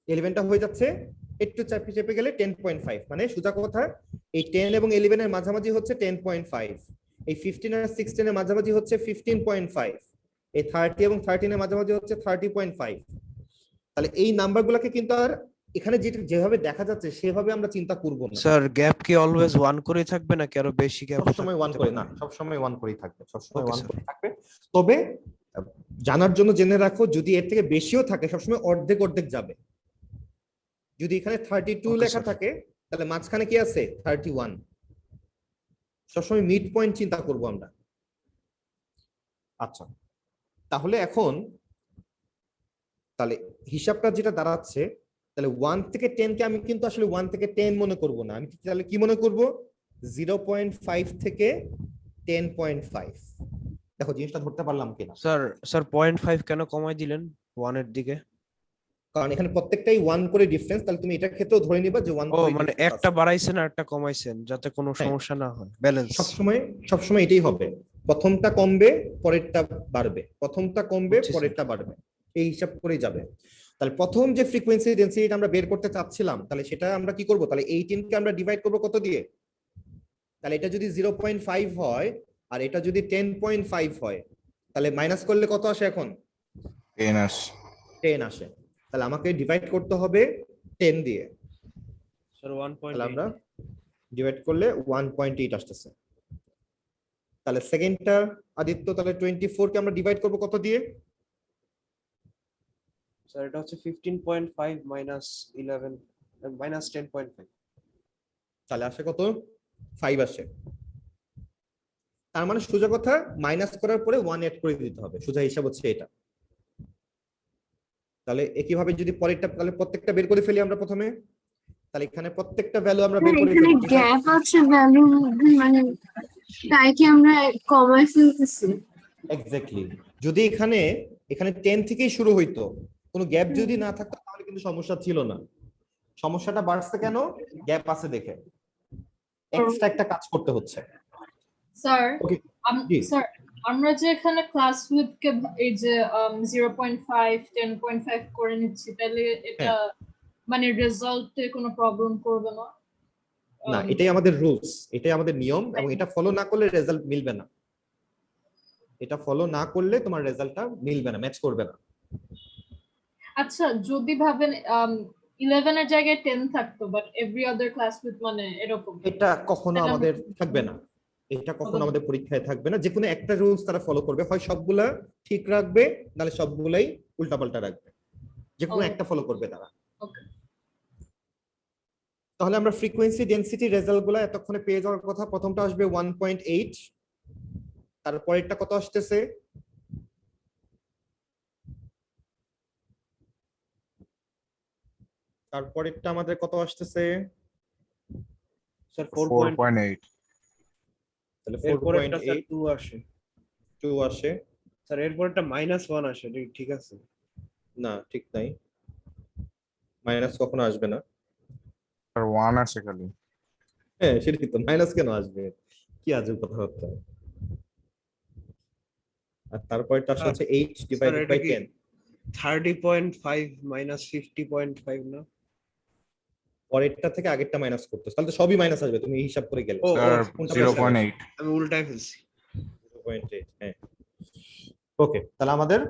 11টা হয়ে যাচ্ছে একটু চেপে গেলে 10.5, মানে সোজা কথা এই 10 এবং 11 এর মাঝামাঝি হচ্ছে 10.5, এই 15 আর 16 এর মাঝামাঝি হচ্ছে 15.5, এই 30 এবং 13 এর মাঝামাঝি হচ্ছে 30.5। তাহলে এই নাম্বারগুলোকে কিন্তু আর এখানে যেভাবে দেখা যাচ্ছে সেভাবে আমরা চিন্তা করব না। স্যার গ্যাপ কি অলওয়েজ 1 করেই থাকবে নাকি আরো বেশি গ্যাপ সবসময় 1 করে না, সবসময় 1 করেই থাকবে, সবসময় Okay, 1 sir. করে থাকবে। তবে জানার জন্য জেনে রাখো, যদি এর থেকে বেশিও থাকে সবসময় অর্ধেক অর্ধেক যাবে। যদি এখানে 32 Okay, লেখা sir. থাকে তাহলে মাঝখানে কি আছে? 31। সবসময় মিড পয়েন্ট চিন্তা করব আমরা। আচ্ছা, তাহলে এখন তাহলে হিসাবটা যেটা দাঁড়াচ্ছে, তাহলে 1 থেকে 10 কে আমি কিন্তু আসলে 1 থেকে 10 মনে করব না, আমি তাহলে কি মনে করব? 0.5 থেকে 10.5। দেখো জিনিসটা ধরতে পারলাম কিনা? স্যার 0.5 কেন কমাই দিলেন 1 এর দিকে? কারণ এখানে প্রত্যেকটাই 1 করে ডিফারেন্স, তাহলে তুমি এটার ক্ষেত্রেও ধরে নিবা যে 1 ও করে মানে difference একটা আছে। বাড়াইছেন আর একটা কমাইছেন যাতে কোনো হ্যাঁ। সমস্যা না হয়, ব্যালেন্স। সবসময় এটাই হবে, প্রথমটা কমবে পরেরটা বাড়বে, প্রথমটা কমবে বুঝছি, স্যার। পরেরটা বাড়বে, এই হিসাব করেই যাবে। তাহলে প্রথম যে ফ্রিকোয়েন্সি ডেনসিটিটা আমরা বের করতে চাচ্ছিলাম, তাহলে সেটা আমরা কি করব? তাহলে 18 কে আমরা ডিভাইড করব কত দিয়ে? তাহলে এটা যদি 0.5 হয় আর এটা যদি 10.5 হয়, তাহলে মাইনাস করলে কত আসে এখন? 10 আসে। 10 আসে। তাহলে আমাকে ডিভাইড করতে হবে 10 দিয়ে। স্যার তাহলে আমরা 1.8। ডিভাইড করলে 1.8 আসতেছে। তাহলে সেকেন্ডটা আদিত্য, তাহলে 24 কে আমরা ডিভাইড করব কত দিয়ে? স্যার এটা হচ্ছে 15.5 মাইনাস 11 মাইনাস 10.5। তাহলে আসে কত? 5 আসে। তার মানে সোজা কথা মাইনাস করার পরে 1 এড করে দিতে হবে, সোজা হিসাব হচ্ছে এটা। তাহলে একইভাবে যদি পরেরটা, তাহলে প্রত্যেকটা বের করে ফেলি আমরা প্রথমে। তাহলে এখানে প্রত্যেকটা ভ্যালু আমরা বের করে এখানে ফেলি। গ্যাপ আছে ভ্যালুর মধ্যে, মানে তাই কি আমরা কমায় ফেলতেছি? এক্স্যাক্টলি, যদি এখানে 10 থেকেই শুরু হইতো, কোনো গ্যাপ যদি না থাকতো তাহলে কিন্তু সমস্যা ছিল না। সমস্যাটা বাড়ছে কেন? গ্যাপ আছে দেখে, এক্সট্রা একটা কাজ করতে হচ্ছে। স্যার ওকে, জি। স্যার আমরা যে এখানে ক্লাস উইথ কে এই যে 0.5 10.5 করে নিচ্ছি, তাহলে এটা মানে রেজাল্টে কোনো প্রবলেম করবে না? না, এটাই আমাদের রুলস, এটাই আমাদের নিয়ম, এবং এটা ফলো না করলে রেজাল্ট মিলবে না। এটা ফলো না করলে তোমার রেজাল্টটা মিলবে না, ম্যাচ করবে না। আচ্ছা, যদি ভাবেন 11 এর জায়গায় 10 থাকতো, but every other class with মানে এরকম, এটা কখনো এটা আমাদের থাকবে না, এটা কখনো আমাদের পরীক্ষায় থাকবে না। যে কোনো একটা রুলস তারা ফলো করবে, হয় সবগুলা ঠিক রাখবে নাহলে সবগুলাই উল্টাপাল্টা রাখবে, যে কোনো একটা ফলো করবে তারা। ওকে। তাহলে আমরা ফ্রিকোয়েন্সি ডেনসিটি রেজাল্ট গুলা এতক্ষণে পেয়ে যাওয়ার কথা। প্রথমটা আসবে 1.8, তারপরেরটা কত আসতেছে? তারপরেরটা আমাদের কত আসতেছে? স্যার 4.8 তাহলে এরপরেরটা স্যার 4.8 2 আসে। 2 আসে। স্যার এরপরটা -1 আসে, এটা ঠিক আছে? না, ঠিক নাই, মাইনাস কখনো আসবে না। আর 1 আসে খালি। হ্যাঁ সেটাই তো, মাইনাস কেন আসবে? কি আজব কথাবার্তা। আর তারপরটা আসলে হচ্ছে 8 ডিভাইডেড বাই 10। 30.5 মাইনাস 50.5 না? পরেরটা থেকে আগেরটা মাইনাস করতে, তাহলে তো সবই মাইনাস আসবে তুমি এই হিসাব করে গেলে। স্যার কোনটা 0.8 আমি উল্টাই ফেলছি। 0.8, হ্যাঁ। ওকে, তাহলে আমাদের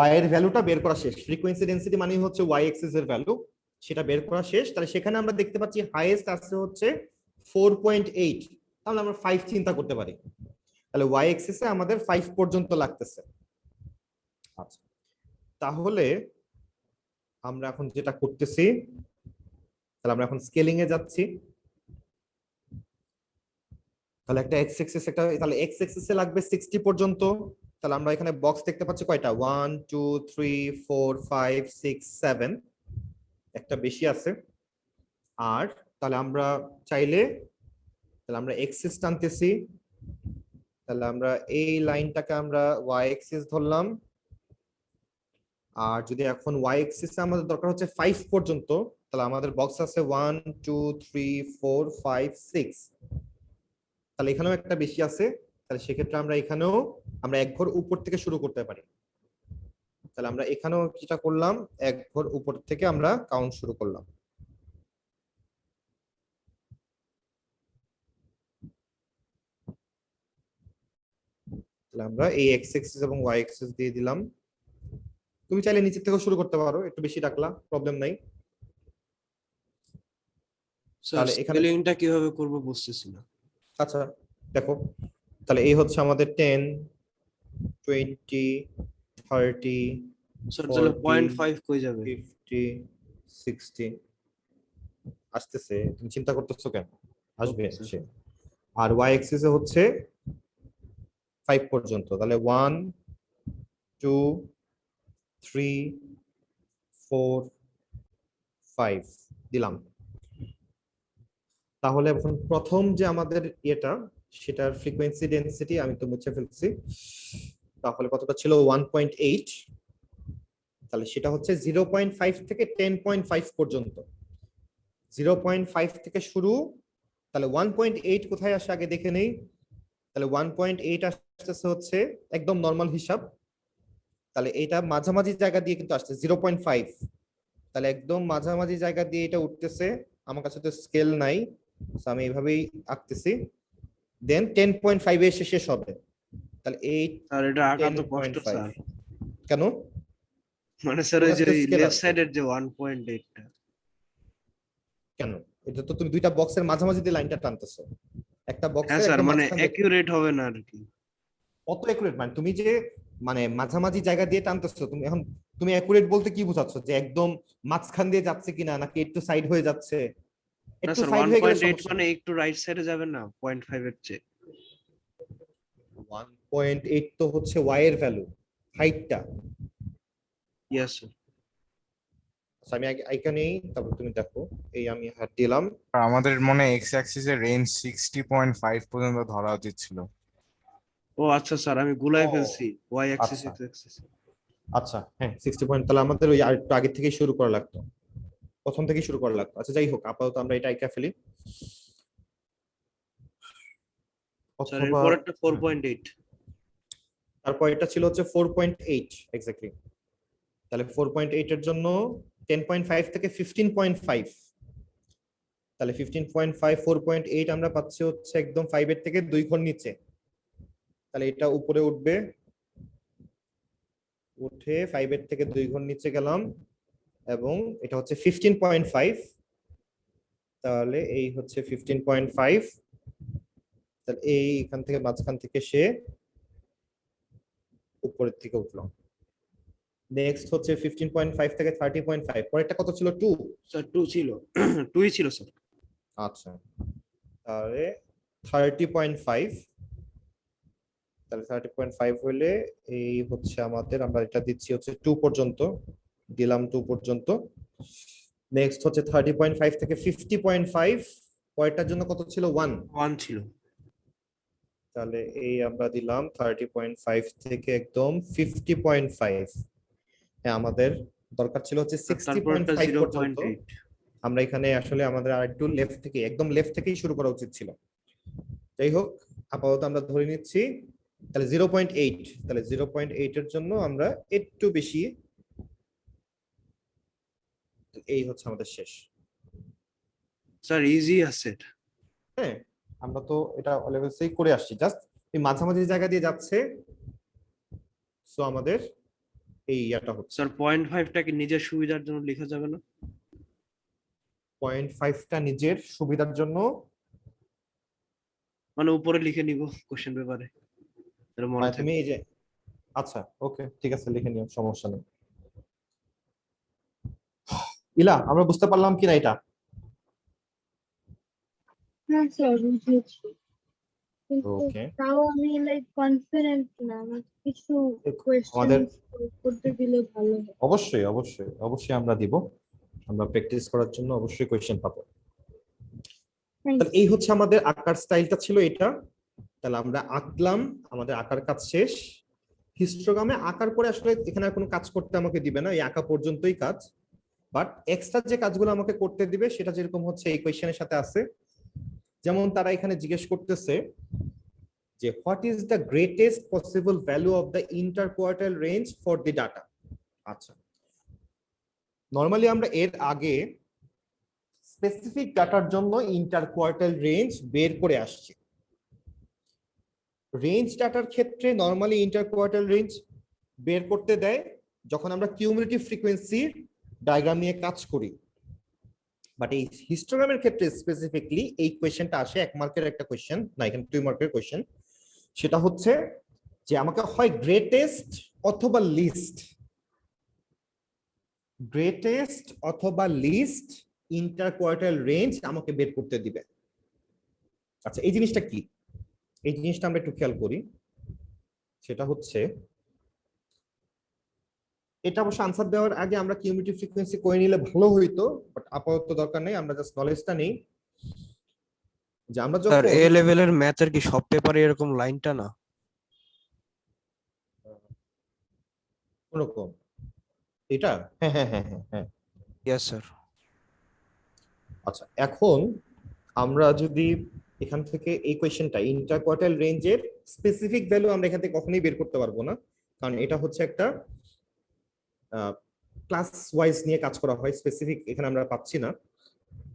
y এর ভ্যালুটা বের করা শেষ। ফ্রিকোয়েন্সি ডেনসিটি মানে হচ্ছে y অ্যাক্সিস এর ভ্যালু, সেটা বের করা শেষ। তাহলে সেখানে আমরা দেখতে পাচ্ছি হাইয়েস্ট আছে হচ্ছে 4.8, তাহলে আমরা 5 চিন্তা করতে পারি। তাহলে y অ্যাক্সিসে আমাদের 5 পর্যন্ত লাগতেছে। আচ্ছা, তাহলে আমরা এখন যেটা করতেছি, তাহলে আমরা এখন স্কেলিং এ যাচ্ছি। তাহলে একটা এক্স এক্সিস একটা, তাহলে এক্স এক্সিস এ লাগবে 60 পর্যন্ত। তাহলে আমরা এখানে বক্স দেখতে পাচ্ছি কয়টা, 1 2 3 4 5 6 7, একটা বেশি আছে। আর তাহলে আমরা চাইলে, তাহলে আমরা এক্সিস টানতেছি, তাহলে আমরা এই লাইনটাকে আমরা ওয়াই এক্সিস ধরলাম। আর যদি এখন ওয়াই এক্সিস আমাদের দরকার হচ্ছে 5 পর্যন্ত, তাহলে আমাদের বক্স আছে 1 2 3 4 5 6, তাহলে এখানেও একটা বেশি আছে। তাহলে সেক্ষেত্রে আমরা এখানেও আমরা এক ঘর উপর থেকে শুরু করতে পারি। তাহলে আমরা এখানেও যেটা করলাম, এক ঘর উপর থেকে আমরা কাউন্ট শুরু করলাম। তাহলে আমরা এই এক্স এক্সিস এবং ওয়াই এক্সিস দিয়ে দিলাম। তুমি চাইলে নিচের থেকেও শুরু করতে পারো, একটু বেশি রাখলা প্রবলেম নাই। স্যার তাহলে এখানে স্কেলিংটা কিভাবে করব বুঝতেছি না। আচ্ছা দেখো, তাহলে এই হচ্ছে আমাদের 10 20 30 স্যার তাহলে 40, 0.5 কই যাবে? 50 60 আসতেছে। তুমি চিন্তা করতেছো কেন, আসবে Okay, sir. সে। আর ওয়াই এক্সিসে হচ্ছে 5 পর্যন্ত, তাহলে 1 2 3 4 5 দিলাম। তাহলে এখন প্রথম যে আমাদের এটা, সেটার ফ্রিকোয়েন্সি ডেনসিটি আমি তো মুছে ফেলছি। তাহলে কতটা ছিল, 1.8। তাহলে সেটা হচ্ছে 0.5 থেকে 10.5 পর্যন্ত। 0.5 থেকে শুরু, তাহলে 1.8 কোথায় আসে আগে দেখে নেই। তাহলে 1.8 আসতেছে হচ্ছে একদম নরমাল হিসাব। তাহলে এটা মাঝামাঝি জায়গা দিয়ে কিন্তু আসছে 0.5, তাহলে একদম মাঝামাঝি জায়গা দিয়ে এটা উঠতেছে। আমার কাছে তো স্কেল নাই, তো আমি এইভাবেই আঁকতেছি। দেন 10.5 এ এসে শেষ হবে। তাহলে 8 স্যার এটা আঁকা তো কষ্ট 10.5 স্যার। কেন, মানে স্যার এই যে scale লেফট আছে। সাইডের যে 1.8 টা কেন, এটা তো তুমি দুইটা বক্সের মাঝামাঝি দিয়ে লাইনটা টানতেছো, একটা হ্যাঁ বক্সের স্যার একদম মানে মাঝখান দিয়ে। অ্যাকিউরেট হবে না আর কি। কত অ্যাকুরেট, মানে তুমি যে মানে মাঝামাঝি জায়গা দিয়ে টানতেছো, তুমি এখন তুমি অ্যাকুরেট বলতে কি বোঝাচ্ছ, যে একদম মাঝখান দিয়ে যাচ্ছে কিনা, নাকি একটু সাইড হয়ে যাচ্ছে? না একটু স্যার সাইড হয়ে গেলে 1.8 সমস্যা মানে নেই। একটু রাইট সাইডে যাবে না 0.5 এর চেয়ে? 1.8 তো হচ্ছে ওয়াই এর ভ্যালু, হাইটটা। Yes sir. আচ্ছা আমি এখানেই, তারপর তুমি দেখো, এই আমি হাত দিলাম। আর আমাদের মনে এক্স অ্যাক্সিসের রেঞ্জ 60.5 পর্যন্ত ধরা উচিত ছিল। ও আচ্ছা স্যার আমি গুলাই ও, ফেলছি ওয়াই অ্যাক্সিস আচ্ছা এক্স অ্যাক্সিস। আচ্ছা, হ্যাঁ 60 পয়েন্ট, তাহলে আমাদের ওই আর একটু আগে থেকেই শুরু করা লাগতো, প্রথম থেকেই শুরু করা লাগতো। আচ্ছা যাই হোক, আপাতত আমরা এটা আইকা ফেলি। স্যার অথবা এরপরেরটা 4.8। তারপর এটা ছিল হচ্ছে 4.8 এক্স্যাক্টলি। তাহলে 4.8 এর জন্য 10.5 থেকে 15.5, তাহলে 15.5 4.8 আমরা পাচ্ছি হচ্ছে একদম 5 এর থেকে 2 ঘর নিচে। তাহলে এটা উপরে উঠবে, উঠে 5 এর থেকে 2 ঘর নিচে গেলাম, এবং এটা হচ্ছে 15.5। তাহলে এই হচ্ছে 15.5, তাহলে এইখান থেকে মাঝখান থেকে সে উপরের দিকে উঠলো। নেক্সট হচ্ছে 15.5 থেকে 30.5, পরেরটা কত ছিল, 2। স্যার 2 ছিল 2ই ছিল স্যার। আচ্ছা, তাহলে 30.5, তাহলে 30.5 হইলে এই হচ্ছে আমাদের, আমরা এটা দিচ্ছি হচ্ছে 2 পর্যন্ত, দিলাম 2 পর্যন্ত। নেক্সট হচ্ছে 30.5 থেকে 50.5, পরেরটার জন্য কত ছিল, 1। 1 ছিল। তাহলে এই আমরা দিলাম 30.5 থেকে একদম 50.5। হ্যাঁ আমাদের দরকার ছিল হচ্ছে তারপরটা 60.5 পর্যন্ত। 0.8। আমরা এখানে আসলে আমাদের আর একটু লেফট থেকে, একদম লেফট থেকেই শুরু করা উচিত ছিল। যাই হোক, আপাতত আমরা ধরে নিচ্ছি তাহলে 0.8, তাহলে 0.8 এর জন্য আমরা একটু বেশি, এই হচ্ছে আমাদের শেষ। স্যার ইজি আছে। হ্যাঁ আমরা তো এটা লেভেলসেই করে আসছি, জাস্ট এই মাঝামাঝি জায়গা দিয়ে যাচ্ছে, সো আমাদের এই ইয়াটা হচ্ছে। স্যার 0.5 টাকে নিজের সুবিধার জন্য লেখা যাবে না? 0.5টা নিজের সুবিধার জন্য, মানে উপরে লিখে নিব কোশ্চেন পেপারে, এর মনে মানে থাকে। তুমি এই যে, আচ্ছা ওকে ঠিক আছে লিখে নিও, সমস্যা নেই। ইলা আমরা বুঝতে পারলাম কিনা এটা? হ্যাঁ স্যার বুঝেছি, কিন্তু ওকে, তাও আমি লাইক কনফিডেন্ট না, আমার কিছু কোয়েশ্চেন আমাদের করতে দিলে ভালো হয়। অবশ্যই অবশ্যই অবশ্যই আমরা দিব, আমরা প্র্যাকটিস করার জন্য অবশ্যই কোয়েশ্চেন পাবো। তাহলে এই হচ্ছে আমাদের আঁকার স্টাইলটা ছিল এটা। তাহলে আমরা আঁকলাম, আমাদের আঁকার কাজ শেষ। হিস্টোগ্রামে আঁকার পরে আসলে এখানে আর কোনো কাজ করতে আমাকে দিবে না, এই আঁকা পর্যন্তই কাজ। বাট এক্সট্রা যে কাজগুলো আমাকে করতে দিবে সেটা যেরকম হচ্ছে এই কোয়েশ্চেনের সাথে আছে। যেমন তারা এখানে জিজ্ঞেস করতেছে যে what is the greatest possible value of the interquartile range for the data. আচ্ছা, নরমালি আমরা এর আগে স্পেসিফিক ডাটার জন্য ইন্টারকোয়ার্টাইল রেঞ্জ বের করে আসছি। রেঞ্জ ডাটার ক্ষেত্রে নরমালি ইন্টারকোয়ার্টাইল রেঞ্জ বের করতে দেয় যখন আমরা কিউমুলেটিভ ফ্রিকোয়েন্সির ডায়াগ্রাম নিয়ে কাজ করি। বাট এই হিস্টোগ্রামের ক্ষেত্রে স্পেসিফিকলি এই কোয়েশ্চেনটা আসে 1 মার্কের একটা কোয়েশ্চেন, না এখানে 2 মার্কের কোয়েশ্চেন। সেটা হচ্ছে যে আমাকে হয় গ্রেটেস্ট অথবা লিস্ট, গ্রেটেস্ট অথবা লিস্ট ইন্টারকোয়ার্টাইল রেঞ্জ আমাকে বের করতে দিবে। আচ্ছা, এই জিনিসটা কি? এই জিনিসটা আমরা একটু খেয়াল করি। সেটা হচ্ছে, এটা অবশ্য আনসার দেওয়ার আগে আমরা কিউমুলেটিভ ফ্রিকোয়েন্সি করে নিলে ভালো হইতো, বাট আপাতত দরকার নেই, আমরা জাস্ট নলেজটা নেই যে আমরা স্যার যখন এ লেভেলের ম্যাথের কি সব পেপারে এরকম লাইনটা না? কোনরকম এটা, হ্যাঁ হ্যাঁ হ্যাঁ হ্যাঁ হ্যাঁ। Yes sir. আচ্ছা, এখন আমরা যদি এখান থেকে এই কোয়েশ্চেনটা ইন্টারকোয়ার্টাইল রেঞ্জের স্পেসিফিক ভ্যালু আমরা এখান থেকে কখনোই বের করতে পারবো না, কারণ এটা হচ্ছে একটা ক্লাস ওয়াইজ নিয়ে কাজ করা হয়, স্পেসিফিক এখানে আমরা পাচ্ছি না।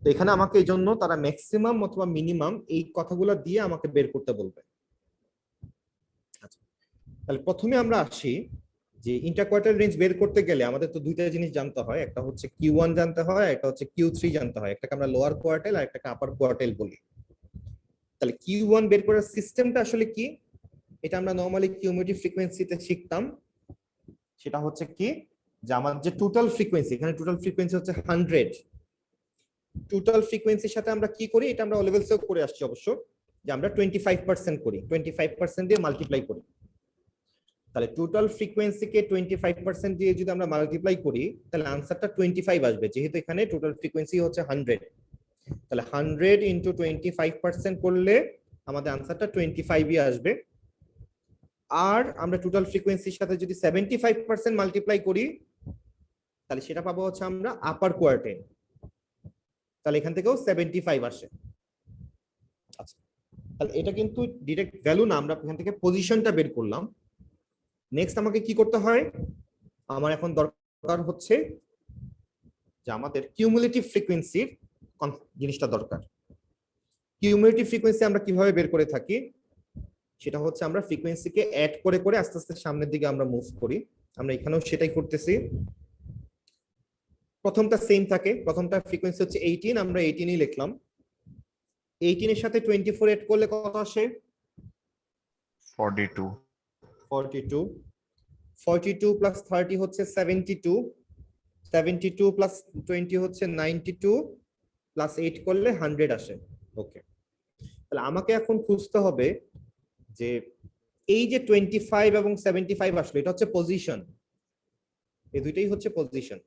তো এখানে আমাকে এই জন্য তারা ম্যাক্সিমাম অথবা মিনিমাম এই কথাগুলো দিয়ে আমাকে বের করতে বলবে। আচ্ছা, তাহলে প্রথমে আমরা আসি যে ইন্টারকোয়ার্টাইল রেঞ্জ বের করতে গেলে আমাদের তো দুইটা জিনিস জানতে হয়, একটা হচ্ছে Q1 জানতে হয়, একটা হচ্ছে Q3 জানতে হয়। একটাকে আমরা লোয়ার কোয়ার্টাইল আর একটাকে আপার কোয়ার্টাইল বলি। তাহলে Q1 বের করার সিস্টেমটা আসলে কি, এটা আমরা নরমালি কিউমুলেটিভ ফ্রিকোয়েন্সিতে শিখতাম। সেটা হচ্ছে কি যে আমার যে টোটাল ফ্রিকোয়েন্সি, এখানে টোটাল ফ্রিকোয়েন্সি হচ্ছে 100, টোটাল ফ্রিকোয়েন্সির সাথে আমরা কি করি, এটা আমরা ও লেভেলসেও করে আসছি অবশ্য, যে আমরা 25% করি, 25% দিয়ে মাল্টিপ্লাই করি। তাহলে টোটাল ফ্রিকোয়েন্সিকে 25% দিয়ে যদি আমরা মাল্টিপ্লাই করি তাহলে আনসারটা 25 আসবে, যেহেতু এখানে টোটাল ফ্রিকোয়েন্সি হচ্ছে 100। তাহলে 100 ইন্টু 25% করলে আমাদের আনসারটা 25ই আসবে। আর আমরা টোটাল ফ্রিকোয়েন্সির সাথে যদি 75% মাল্টিপ্লাই করি তাহলে সেটা পাবো হচ্ছে আমরা আপার কোয়ার্টাইল, তাহলে এখান থেকেও 75 আসে। আচ্ছা, তাহলে এটা কিন্তু ডাইরেক্ট ভ্যালু না, আমরা এখান থেকে পজিশনটা বের করলাম। নেক্সট আমাকে কি করতে হয়, আমার এখন দরকার হচ্ছে যে আমাদের কিউমুলেটিভ ফ্রিকোয়েন্সির জিনিসটা দরকার। কিউমুলেটিভ ফ্রিকোয়েন্সি আমরা কিভাবে বের করে থাকি, সেটা হচ্ছে আমরা ফ্রিকোয়েন্সিকে অ্যাড করে করে আস্তে আস্তে সামনের দিকে আমরা মুভ করি। আমরা এখানেও সেটাই করতেছি। প্রথমটা সেম থাকে, প্রথমটা ফ্রিকোয়েন্সি হচ্ছে 18, আমরা 18ই লিখলাম। 18 এর সাথে 24 অ্যাড করলে কত আসে? 42 42 42 প্লাস 30 হচ্ছে 72, 72 প্লাস 20 হচ্ছে 92, প্লাস 8 করলে 100 আসে। ওকে, তাহলে আমাকে এখন খুঁজতে হবে যে এই যে 25 এবং 75 আসলো, এটা হচ্ছে পজিশন, এই দুইটাই হচ্ছে পজিশন।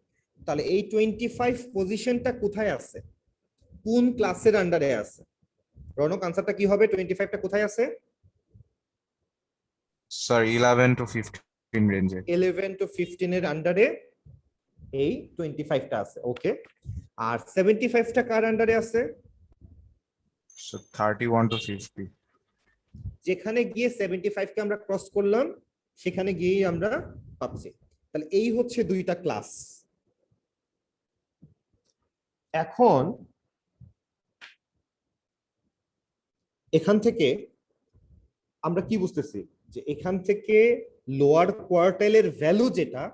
তাহলে এই 25 পজিশনটা কোথায় আছে, কোন ক্লাসের আন্ডারে আছে? রনক, আনসারটা কি হবে? 25টা কোথায় আছে? স্যার 11 to 15 রেঞ্জে। 11 to 15 এর আন্ডারে এই 25টা আছে। ওকে, আর 75টা কার আন্ডারে আছে? So 31 to 50 যেখানে গিয়ে 75 কে আমরা ক্রস করলাম সেখানে গিয়েই আমরা পাচ্ছি। তাহলে এই হচ্ছে দুইটা ক্লাস। এখন এখান থেকে আমরা কি বুঝতেছি যে এখান থেকে লোয়ার কোয়ার্টাইলের ভ্যালু যেটা,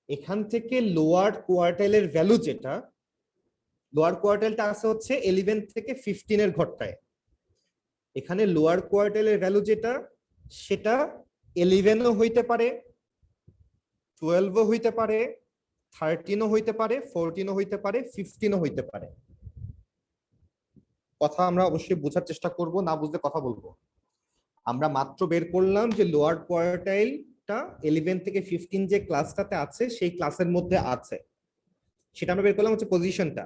এখান থেকে লোয়ার কোয়ার্টাইলের ভ্যালু যেটা, লোয়ার কোয়ার্টাইলটা আছে হচ্ছে 11 থেকে 15 এর ঘরটায়। এখানে লোয়ার কোয়ার্টাইলের ভ্যালু যেটা সেটা 11ও হইতে পারে, 12ও হইতে পারে, 13ও হইতে পারে, 14ও হইতে পারে, 15ও হইতে পারে। কথা আমরা অবশ্যই বোঝার চেষ্টা করব, না বুঝলে কথা বলবো। আমরা মাত্র বের করলাম যে লোয়ার কোয়ার্টাইলটা 11 থেকে 15 যে ক্লাসটাতে আছে সেই ক্লাসের মধ্যে আছে, সেটা আমরা বের করলাম হচ্ছে পজিশনটা।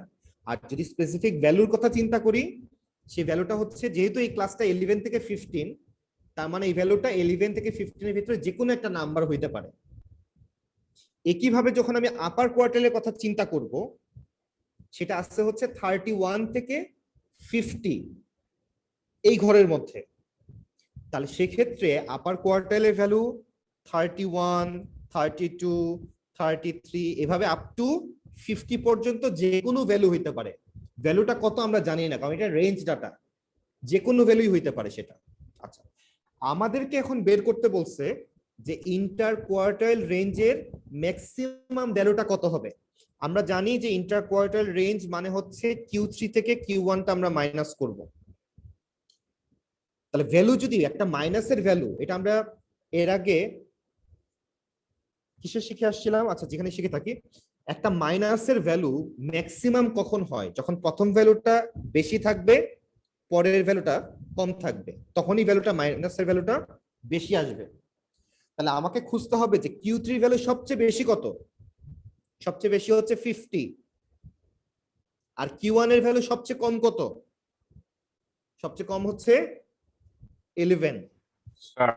আর যদি স্পেসিফিক ভ্যালুর কথা চিন্তা করি, সেই ভ্যালুটা হচ্ছে যেহেতু এই ক্লাসটা 11 থেকে 15, তার মানে এই ভ্যালুটা 11 থেকে 15 এর ভিতরে যে কোনো একটা নাম্বার হইতে পারে। একইভাবে যখন আমি আপার কোয়ার্টাইলের কথা চিন্তা করব, সেটা আসছে হচ্ছে 31 থেকে 50 এই ঘরের মধ্যে। তাহলে সেক্ষেত্রে আপার কোয়ার্টাইলের ভ্যালু 31, 32, 33 এভাবে আপ টু 50 পর্যন্ত যে কোনো ভ্যালু হইতে পারে। ভ্যালুটা কত আমরা জানি না, কারণ এটা রেঞ্জ ডাটা, যে কোনো ভ্যালুই হইতে পারে সেটা। আচ্ছা, আমাদেরকে এখন বের করতে বলছে যে ইন্টার কোয়ার্টাইল রেঞ্জের ম্যাক্সিমাম ভ্যালুটা কত হবে। আমরা জানি যে ইন্টার কোয়ার্টাইল রেঞ্জ মানে হচ্ছে Q3 থেকে Q1টা আমরা মাইনাস করব। তাহলে ভ্যালু যদি একটা মাইনাসের ভ্যালু, এটা আমরা এর আগে কিসে শিখে আসছিলাম, আচ্ছা যেখানে শিখে থাকি, একটা মাইনাসের ভ্যালু ম্যাক্সিমাম কখন হয়, যখন প্রথম ভ্যালুটা বেশি থাকবে, পরের ভ্যালুটা কম থাকবে, তখনই ভ্যালুটা মাইনাসের ভ্যালুটা বেশি আসবে। তাহলে আমাকে খুঁজতে হবে যে Q3 ভ্যালু সবচেয়ে বেশি কত, সবচেয়ে বেশি হচ্ছে 50, আর Q1 এর ভ্যালু সবচেয়ে কম কত, সবচেয়ে কম হচ্ছে 11। স্যার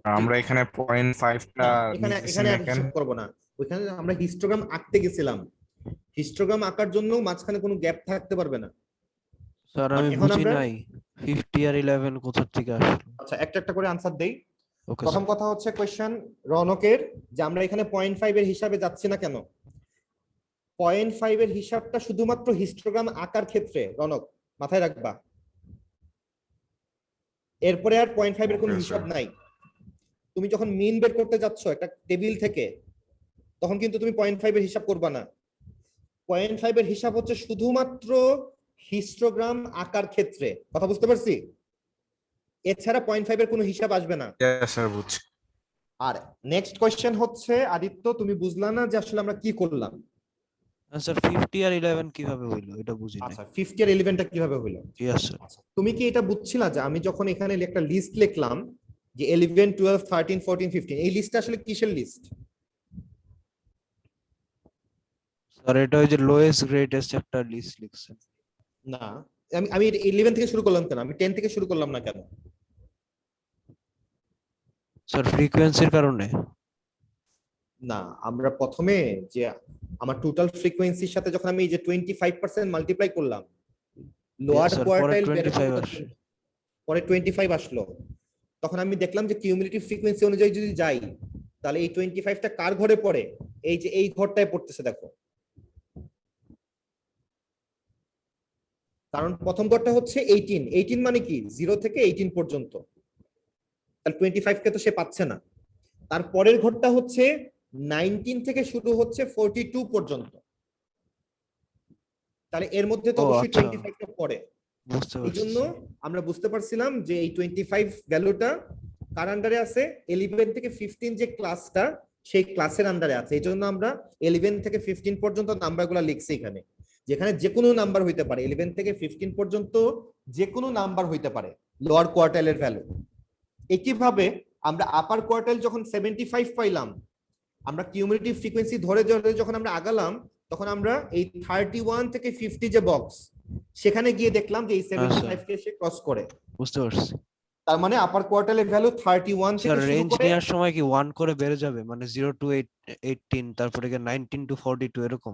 আমরা এখানে 0.5টা এখানে এখানে আর হিসাব করব না, ওইখানে আমরা হিস্টোগ্রাম আঁকতে গেছিলাম, হিস্টোগ্রাম আঁকার জন্য মাঝখানে কোনো গ্যাপ থাকতে পারবে না। স্যার But আমি এখন বুঝি আমরা- নাই 50 আর 11 কোথা থেকে আসলো। আচ্ছা একটা একটা করে আনসার দেই। ওকে প্রথম কথা হচ্ছে কোশ্চেন রনকের, যে আমরা এখানে 0.5 এর হিসাবে যাচ্ছি না কেন। 0.5 এর হিসাবটা শুধুমাত্র হিস্টোগ্রাম আঁকার ক্ষেত্রে, রনক মাথায় রাখবা, এরপরে আর 0.5 এর কোনো Okay, হিসাব sir. নাই। তুমি যখন মিন বের করতে যাচ্ছ একটা টেবিল থেকে, তখন কিন্তু তুমি 0.5 এর হিসাব করবা না। 0.5 এর হিসাব হচ্ছে শুধুমাত্র হিস্টোগ্রাম আঁকার ক্ষেত্রে, কথা বুঝতে পারছি? এছাড়া 0.5 এর কোনো হিসাব আসবে না। স্যার বুঝছি। আর নেক্সট কোশ্চেন হচ্ছে আদিত্য, তুমি বুঝলা না যে আসলে আমরা কি করলাম। স্যার 50 আর 11 কিভাবে হইলো এটা বুঝি নাই। আচ্ছা 50 আর 11টা কিভাবে হলো? Yes sir. আচ্ছা তুমি কি এটা বুঝছিলা যে আমি যখন এখানে একটা লিস্ট লিখলাম যে 11, 12, 13, 14, 15, এই লিস্টটা আসলে কিসের লিস্ট? স্যার এটা ওই যে লোয়েস্ট গ্রেটেস্ট একটা লিস্ট লিখছেন। না, আমি 11 থেকে শুরু করলাম কেন, আমি 10 থেকে শুরু করলাম না কেন? স্যার ফ্রিকোয়েন্সির কারণে। না, আমরা প্রথমে যে আমার টোটাল ফ্রিকোয়েন্সির সাথে যখন আমি এই যে 25% মাল্টিপ্লাই করলাম, লোয়ার sir, পরে কোয়ার্টাইল 25 আসে। পরে 25 আসলো, তখন আমি দেখলাম যে কিউমুলেটিভ ফ্রিকোয়েন্সি অনুযায়ী যদি যাই, তাহলে এই 25টা কার ঘরে পড়ে, এই যে এই ঘরটায় পড়তেছে দেখো। কারণ প্রথম ঘরটা হচ্ছে 18 মানে কি 0 থেকে 18 পর্যন্ত, তাহলে 25 কে তো সে পাচ্ছে না। তার পরের ঘরটা হচ্ছে 19 থেকে শুরু হচ্ছে 42 পর্যন্ত, তাহলে এর মধ্যে তো ও, অবশ্যই আচ্ছা। 25টা পড়ে। বুঝতে এই পারছি। জন্য আমরা বুঝতে পারছিলাম যে এই 25 ভ্যালুটা কার আন্ডারে আছে, 11 থেকে 15 যে ক্লাসটা সেই ক্লাসের আন্ডারে আছে। এই জন্য আমরা 11 থেকে 15 পর্যন্ত নাম্বারগুলো লিখছি এখানে, যেখানে যে কোনো নাম্বার হইতে পারে, 11 থেকে 15 পর্যন্ত যে কোনো নাম্বার হইতে পারে লোয়ার কোয়ার্টাইলের ভ্যালু। একইভাবে আমরা আপার কোয়ার্টাইল যখন 75 পাইলাম, আমরা কিউমুলেটিভ ফ্রিকোয়েন্সি ধরে ধরে যখন আমরা আগালাম, তখন আমরা এই 31 থেকে 50 যে বক্স, সেখানে গিয়ে দেখলাম যে এই 75 কে সে ক্রস করে। বুঝতে পারছি। তার মানে আপার কোয়ার্টাইলের ভ্যালু 31 স্যার থেকে শুরু রেঞ্জ করে, নেওয়ার সময় কি 1 করে বেড়ে যাবে, মানে 0 টু 18 তারপরে কি 19 টু 42 এরকম?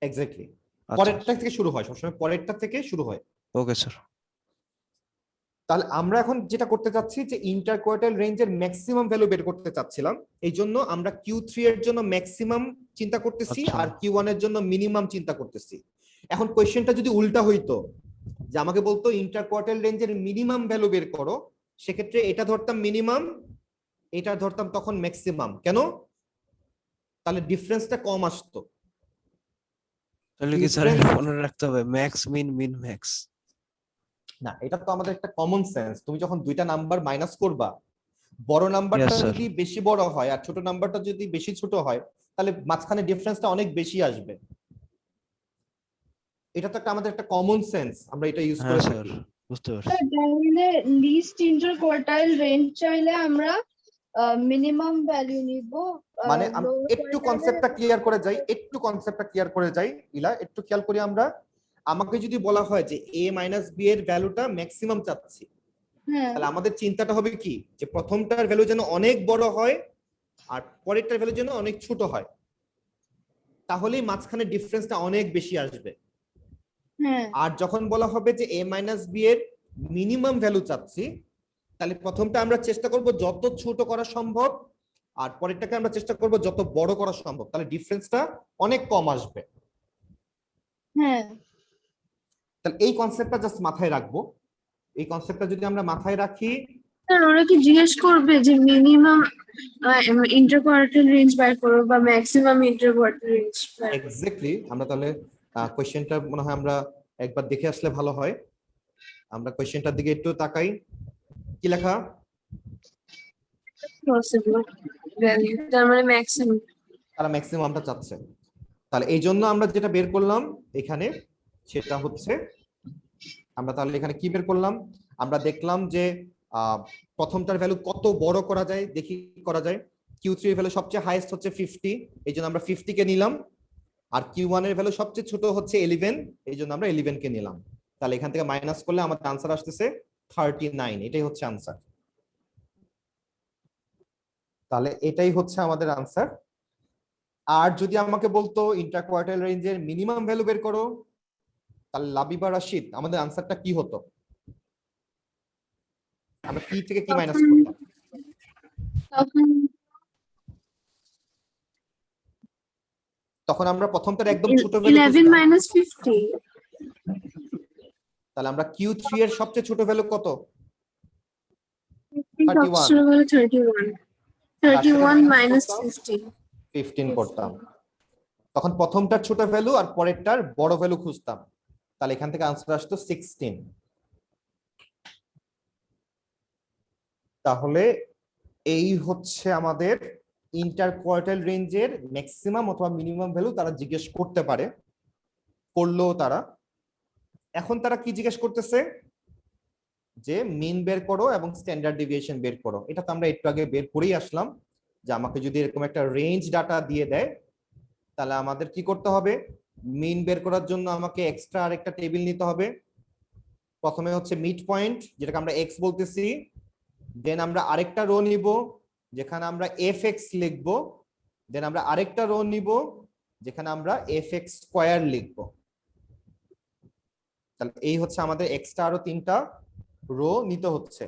এক্স্যাক্টলি আচ্ছা পরেরটা থেকে শুরু হয়, সবসময় পরেরটা থেকে শুরু হয়। Okay sir. তাহলে আমরা এখন যেটা করতে চাচ্ছি যে ইন্টার কোয়ার্টাইল রেঞ্জের ম্যাক্সিমাম ভ্যালু বের করতে চাচ্ছিলাম, এই জন্য আমরা Q3 এর জন্য ম্যাক্সিমাম চিন্তা করতেছি আচ্ছা। আর Q1 এর জন্য মিনিমাম চিন্তা করতেছি। এখন কোশ্চেনটা যদি উল্টা হইতো, যে আমাকে বলতো ইন্টার কোয়ার্টাইল রেঞ্জের মিনিমাম ভ্যালু বের করো, সেক্ষেত্রে এটা ধরতাম মিনিমাম, এটা ধরতাম তখন ম্যাক্সিমাম। কেন? তাহলে ডিফারেন্সটা কম আসতো। তাহলে কি স্যার এটা মনে রাখতে হবে ম্যাক্স মিন মিন ম্যাক্স? না, এটা তো আমাদের একটা কমন সেন্স। তুমি যখন দুইটা নাম্বার মাইনাস করবা, বড় নাম্বারটা Yes, sir. যদি বেশি বড় হয় আর ছোট নাম্বারটা যদি বেশি ছোট হয়, তাহলে মাঝখানে ডিফারেন্সটা অনেক বেশি আসবে। এটা তো একটা আমাদের একটা কমন সেন্স, আমরা এটা ইউজ হ্যাঁ করে স্যার, থাকি। বুঝতে পারছি। তাহলে লিস্ট ইন্টারকোয়ার্টাইল রেঞ্জ চাইলে আমরা মিনিমাম ভ্যালু নিব। মানে একটু কনসেপ্টটা ক্লিয়ার করে যাই ইলা, একটু খেয়াল করি আমরা। আমাকে যদি বলা হয় যে a মাইনাস b এর ভ্যালুটা ম্যাক্সিমাম চাচ্ছি, হ্যাঁ তাহলে আমাদের চিন্তাটা হবে কি যে প্রথমটার ভ্যালু যেন অনেক বড় হয় আর পরেরটার ভ্যালু যেন অনেক ছোট হয়, তাহলেই মাঝখানে ডিফারেন্সটা অনেক বেশি আসবে। হ্যাঁ আর যখন বলা হবে যে a মাইনাস b এর মিনিমাম ভ্যালু চাচ্ছি, তাহলে প্রথমটা আমরা চেষ্টা করব যত ছোট করা সম্ভব আর পরেরটাকে আমরা চেষ্টা করব যত বড় করা সম্ভব, তাহলে ডিফারেন্সটা অনেক কম আসবে। হ্যাঁ তাহলে এই কনসেপ্টটা জাস্ট মাথায় রাখবো। এই কনসেপ্টটা যদি আমরা মাথায় রাখি, স্যার ওরা কি জিজ্ঞেস করবে যে মিনিমাম ইন্টারকোয়ার্টাইল রেঞ্জ বের করো বা ম্যাক্সিমাম ইন্টারকোয়ার্টাইল রেঞ্জ? এক্স্যাক্টলি। আমরা তাহলে কোশ্চেনটা মনে হয় আমরা একবার দেখে আসলে ভালো হয়। আমরা কোশ্চেনটার দিকে একটু তাকাই। কি লেখা? পসিবল ভ্যালু, তার মানে ম্যাক্সিমাম। তারা ম্যাক্সিমামটা চাচ্ছে। তাহলে এই জন্য আমরা যেটা বের করলাম এখানে সেটা হচ্ছে, আমরা তাহলে এখানে কি বের করলাম, আমরা দেখলাম যে প্রথমটার ভ্যালু কত বড় করা যায়, দেখি করা যায়। Q3 এর ভ্যালু সবচেয়ে হাইয়েস্ট হচ্ছে 50, এই জন্য আমরা 50 কে নিলাম। আর Q1 এর ভ্যালু সবচেয়ে ছোট হচ্ছে 11, এই জন্য আমরা 11 কে নিলাম। তাহলে এখান থেকে মাইনাস করলে আমাদের আনসার আসতেছে 39, এটাই হচ্ছে আনসার। তাহলে এটাই হচ্ছে আমাদের আনসার। আর যদি আমাকে বলতো ইন্টারকোয়ার্টাইল রেঞ্জের মিনিমাম ভ্যালু বের করো, তাহলে লাবিবা রাশিদ আমাদের আনসারটা কি হতো? আমরা কি থেকে কি মাইনাস করতাম? তখন আমরা প্রথমটার একদম ছোট ভ্যালু 11 মাইনাস 50। তাহলে আমরা Q3 এর সবচেয়ে ছোট ভ্যালু কত? 31 মাইনাস 15 করতাম। তখন প্রথমটার ছোট ভ্যালু আর পরেরটার বড় ভ্যালু খুঁজতাম, তাহলে এখান থেকে আনসার আসতো 16। তাহলে এই হচ্ছে আমাদের ইন্টারকোয়ার্টাইল রেঞ্জের ম্যাক্সিমাম অথবা মিনিমাম ভ্যালু তারা জিজ্ঞেস করতে পারে, করলো তারা। এখন তারা কি জিজ্ঞেস করতেছে যে মিন বের করো এবং স্ট্যান্ডার্ড ডেভিয়েশন বের করো। এটা তো আমরা একটু আগে বের করেই আসলাম, যে আমাকে যদি এরকম একটা রেঞ্জ ডাটা দিয়ে দেয় তাহলে আমাদের কি করতে হবে, মিন বের করার জন্য আমাকে এক্সট্রা আরেকটা টেবিল নিতে হবে। প্রথমে হচ্ছে মিড পয়েন্ট, যেটাকে আমরা এক্স বলতেছি, দেন আমরা আরেকটা রো নিব যেখানে আমরা এফ এক্স লিখবো, দেন আমরা আরেকটা রো নিব যেখানে আমরা এফ এক্স স্কোয়ার লিখবো। তাহলে এই হচ্ছে আমাদের এক্সট্রা আরো 3টা রো নিতে হচ্ছে।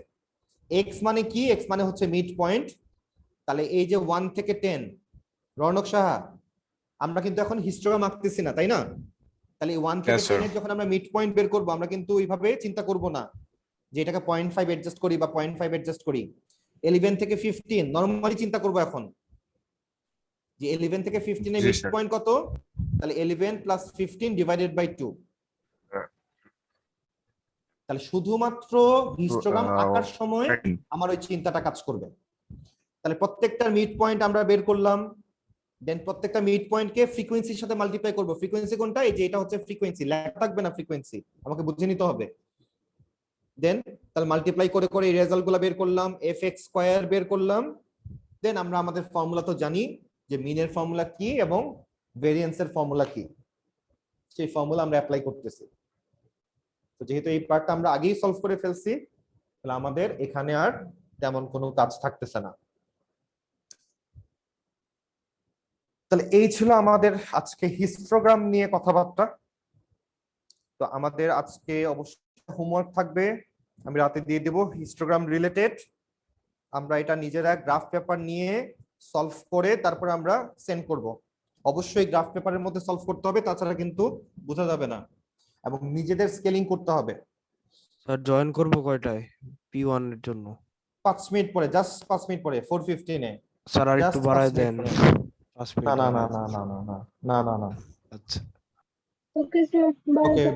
এক্স মানে কি? এক্স মানে হচ্ছে মিড পয়েন্ট। তাহলে এই যে 1 থেকে 10, রৌনক সাহা আমরা কিন্তু এখন হিস্টোগ্রাম আঁকতেছি না, তাই না? তাহলে 1 থেকে 10 এর যখন আমরা মিড পয়েন্ট বের করব, আমরা কিন্তু ওইভাবে চিন্তা করব না যে এটাকে 0.5 অ্যাডজাস্ট করি বা 0.5 অ্যাডজাস্ট করি। 11 থেকে 15 নরমালি চিন্তা করব এখন যে 11 থেকে 15 এর মিড পয়েন্ট কত, তাহলে 11 প্লাস 15 ডিভাইডেড বাই 2। তাহলে শুধুমাত্র হিস্টোগ্রাম আঁকার সময় আমার ওই চিন্তাটা কাজ করবে। তাহলে প্রত্যেকটা মিড পয়েন্ট আমরা বের করলাম, দেন প্রত্যেকটা মিড পয়েন্টকে ফ্রিকোয়েন্সির সাথে মাল্টিপ্লাই করব। ফ্রিকোয়েন্সি কোনটা? এই যে এটা হচ্ছে ফ্রিকোয়েন্সি, লেখা থাকবে না ফ্রিকোয়েন্সি, আমাকে বুঝে নিতে হবে। দেন তাহলে মাল্টিপ্লাই করে করে এই রেজাল্টগুলো বের করলাম, এফ এক্স স্কয়ার বের করলাম। দেন আমরা আমাদের ফর্মুলা তো জানি যে মিনের ফর্মুলা কি এবং ভেরিয়েন্সের ফর্মুলা কি, সেই ফর্মুলা আমরা অ্যাপ্লাই করতেছি। তো যেহেতু এই পার্টটা আমরা আগেই সলভ করে ফেলছি, তাহলে আমাদের এখানে আর তেমন কোনো কাজ থাকতেছে না। তাহলে এই ছিল আমাদের আজকে হিস্টোগ্রাম নিয়ে কথাবার্তা। তো আমাদের আজকে অবশ্যই হোমওয়ার্ক থাকবে, আমি রাতে দিয়ে দেব হিস্টোগ্রাম রিলেটেড। আমরা এটা নিজেরা গ্রাফ পেপার নিয়ে সলভ করে তারপরে আমরা সেন্ড করব। অবশ্যই গ্রাফ পেপারের মধ্যে সলভ করতে হবে, তাছাড়া কিন্তু বোঝা যাবে না, এবং নিজেদের স্কেলিং করতে হবে। স্যার জয়েন করব কয়টায় P1 এর জন্য? 5 মিনিট পরে, জাস্ট 5 মিনিট পরে 4:15 এ। স্যার আর একটু বাড়ায় দেন 5 মিনিট। না না না না না না না না না। আচ্ছা ওকে স্যার, বাই। ওকে।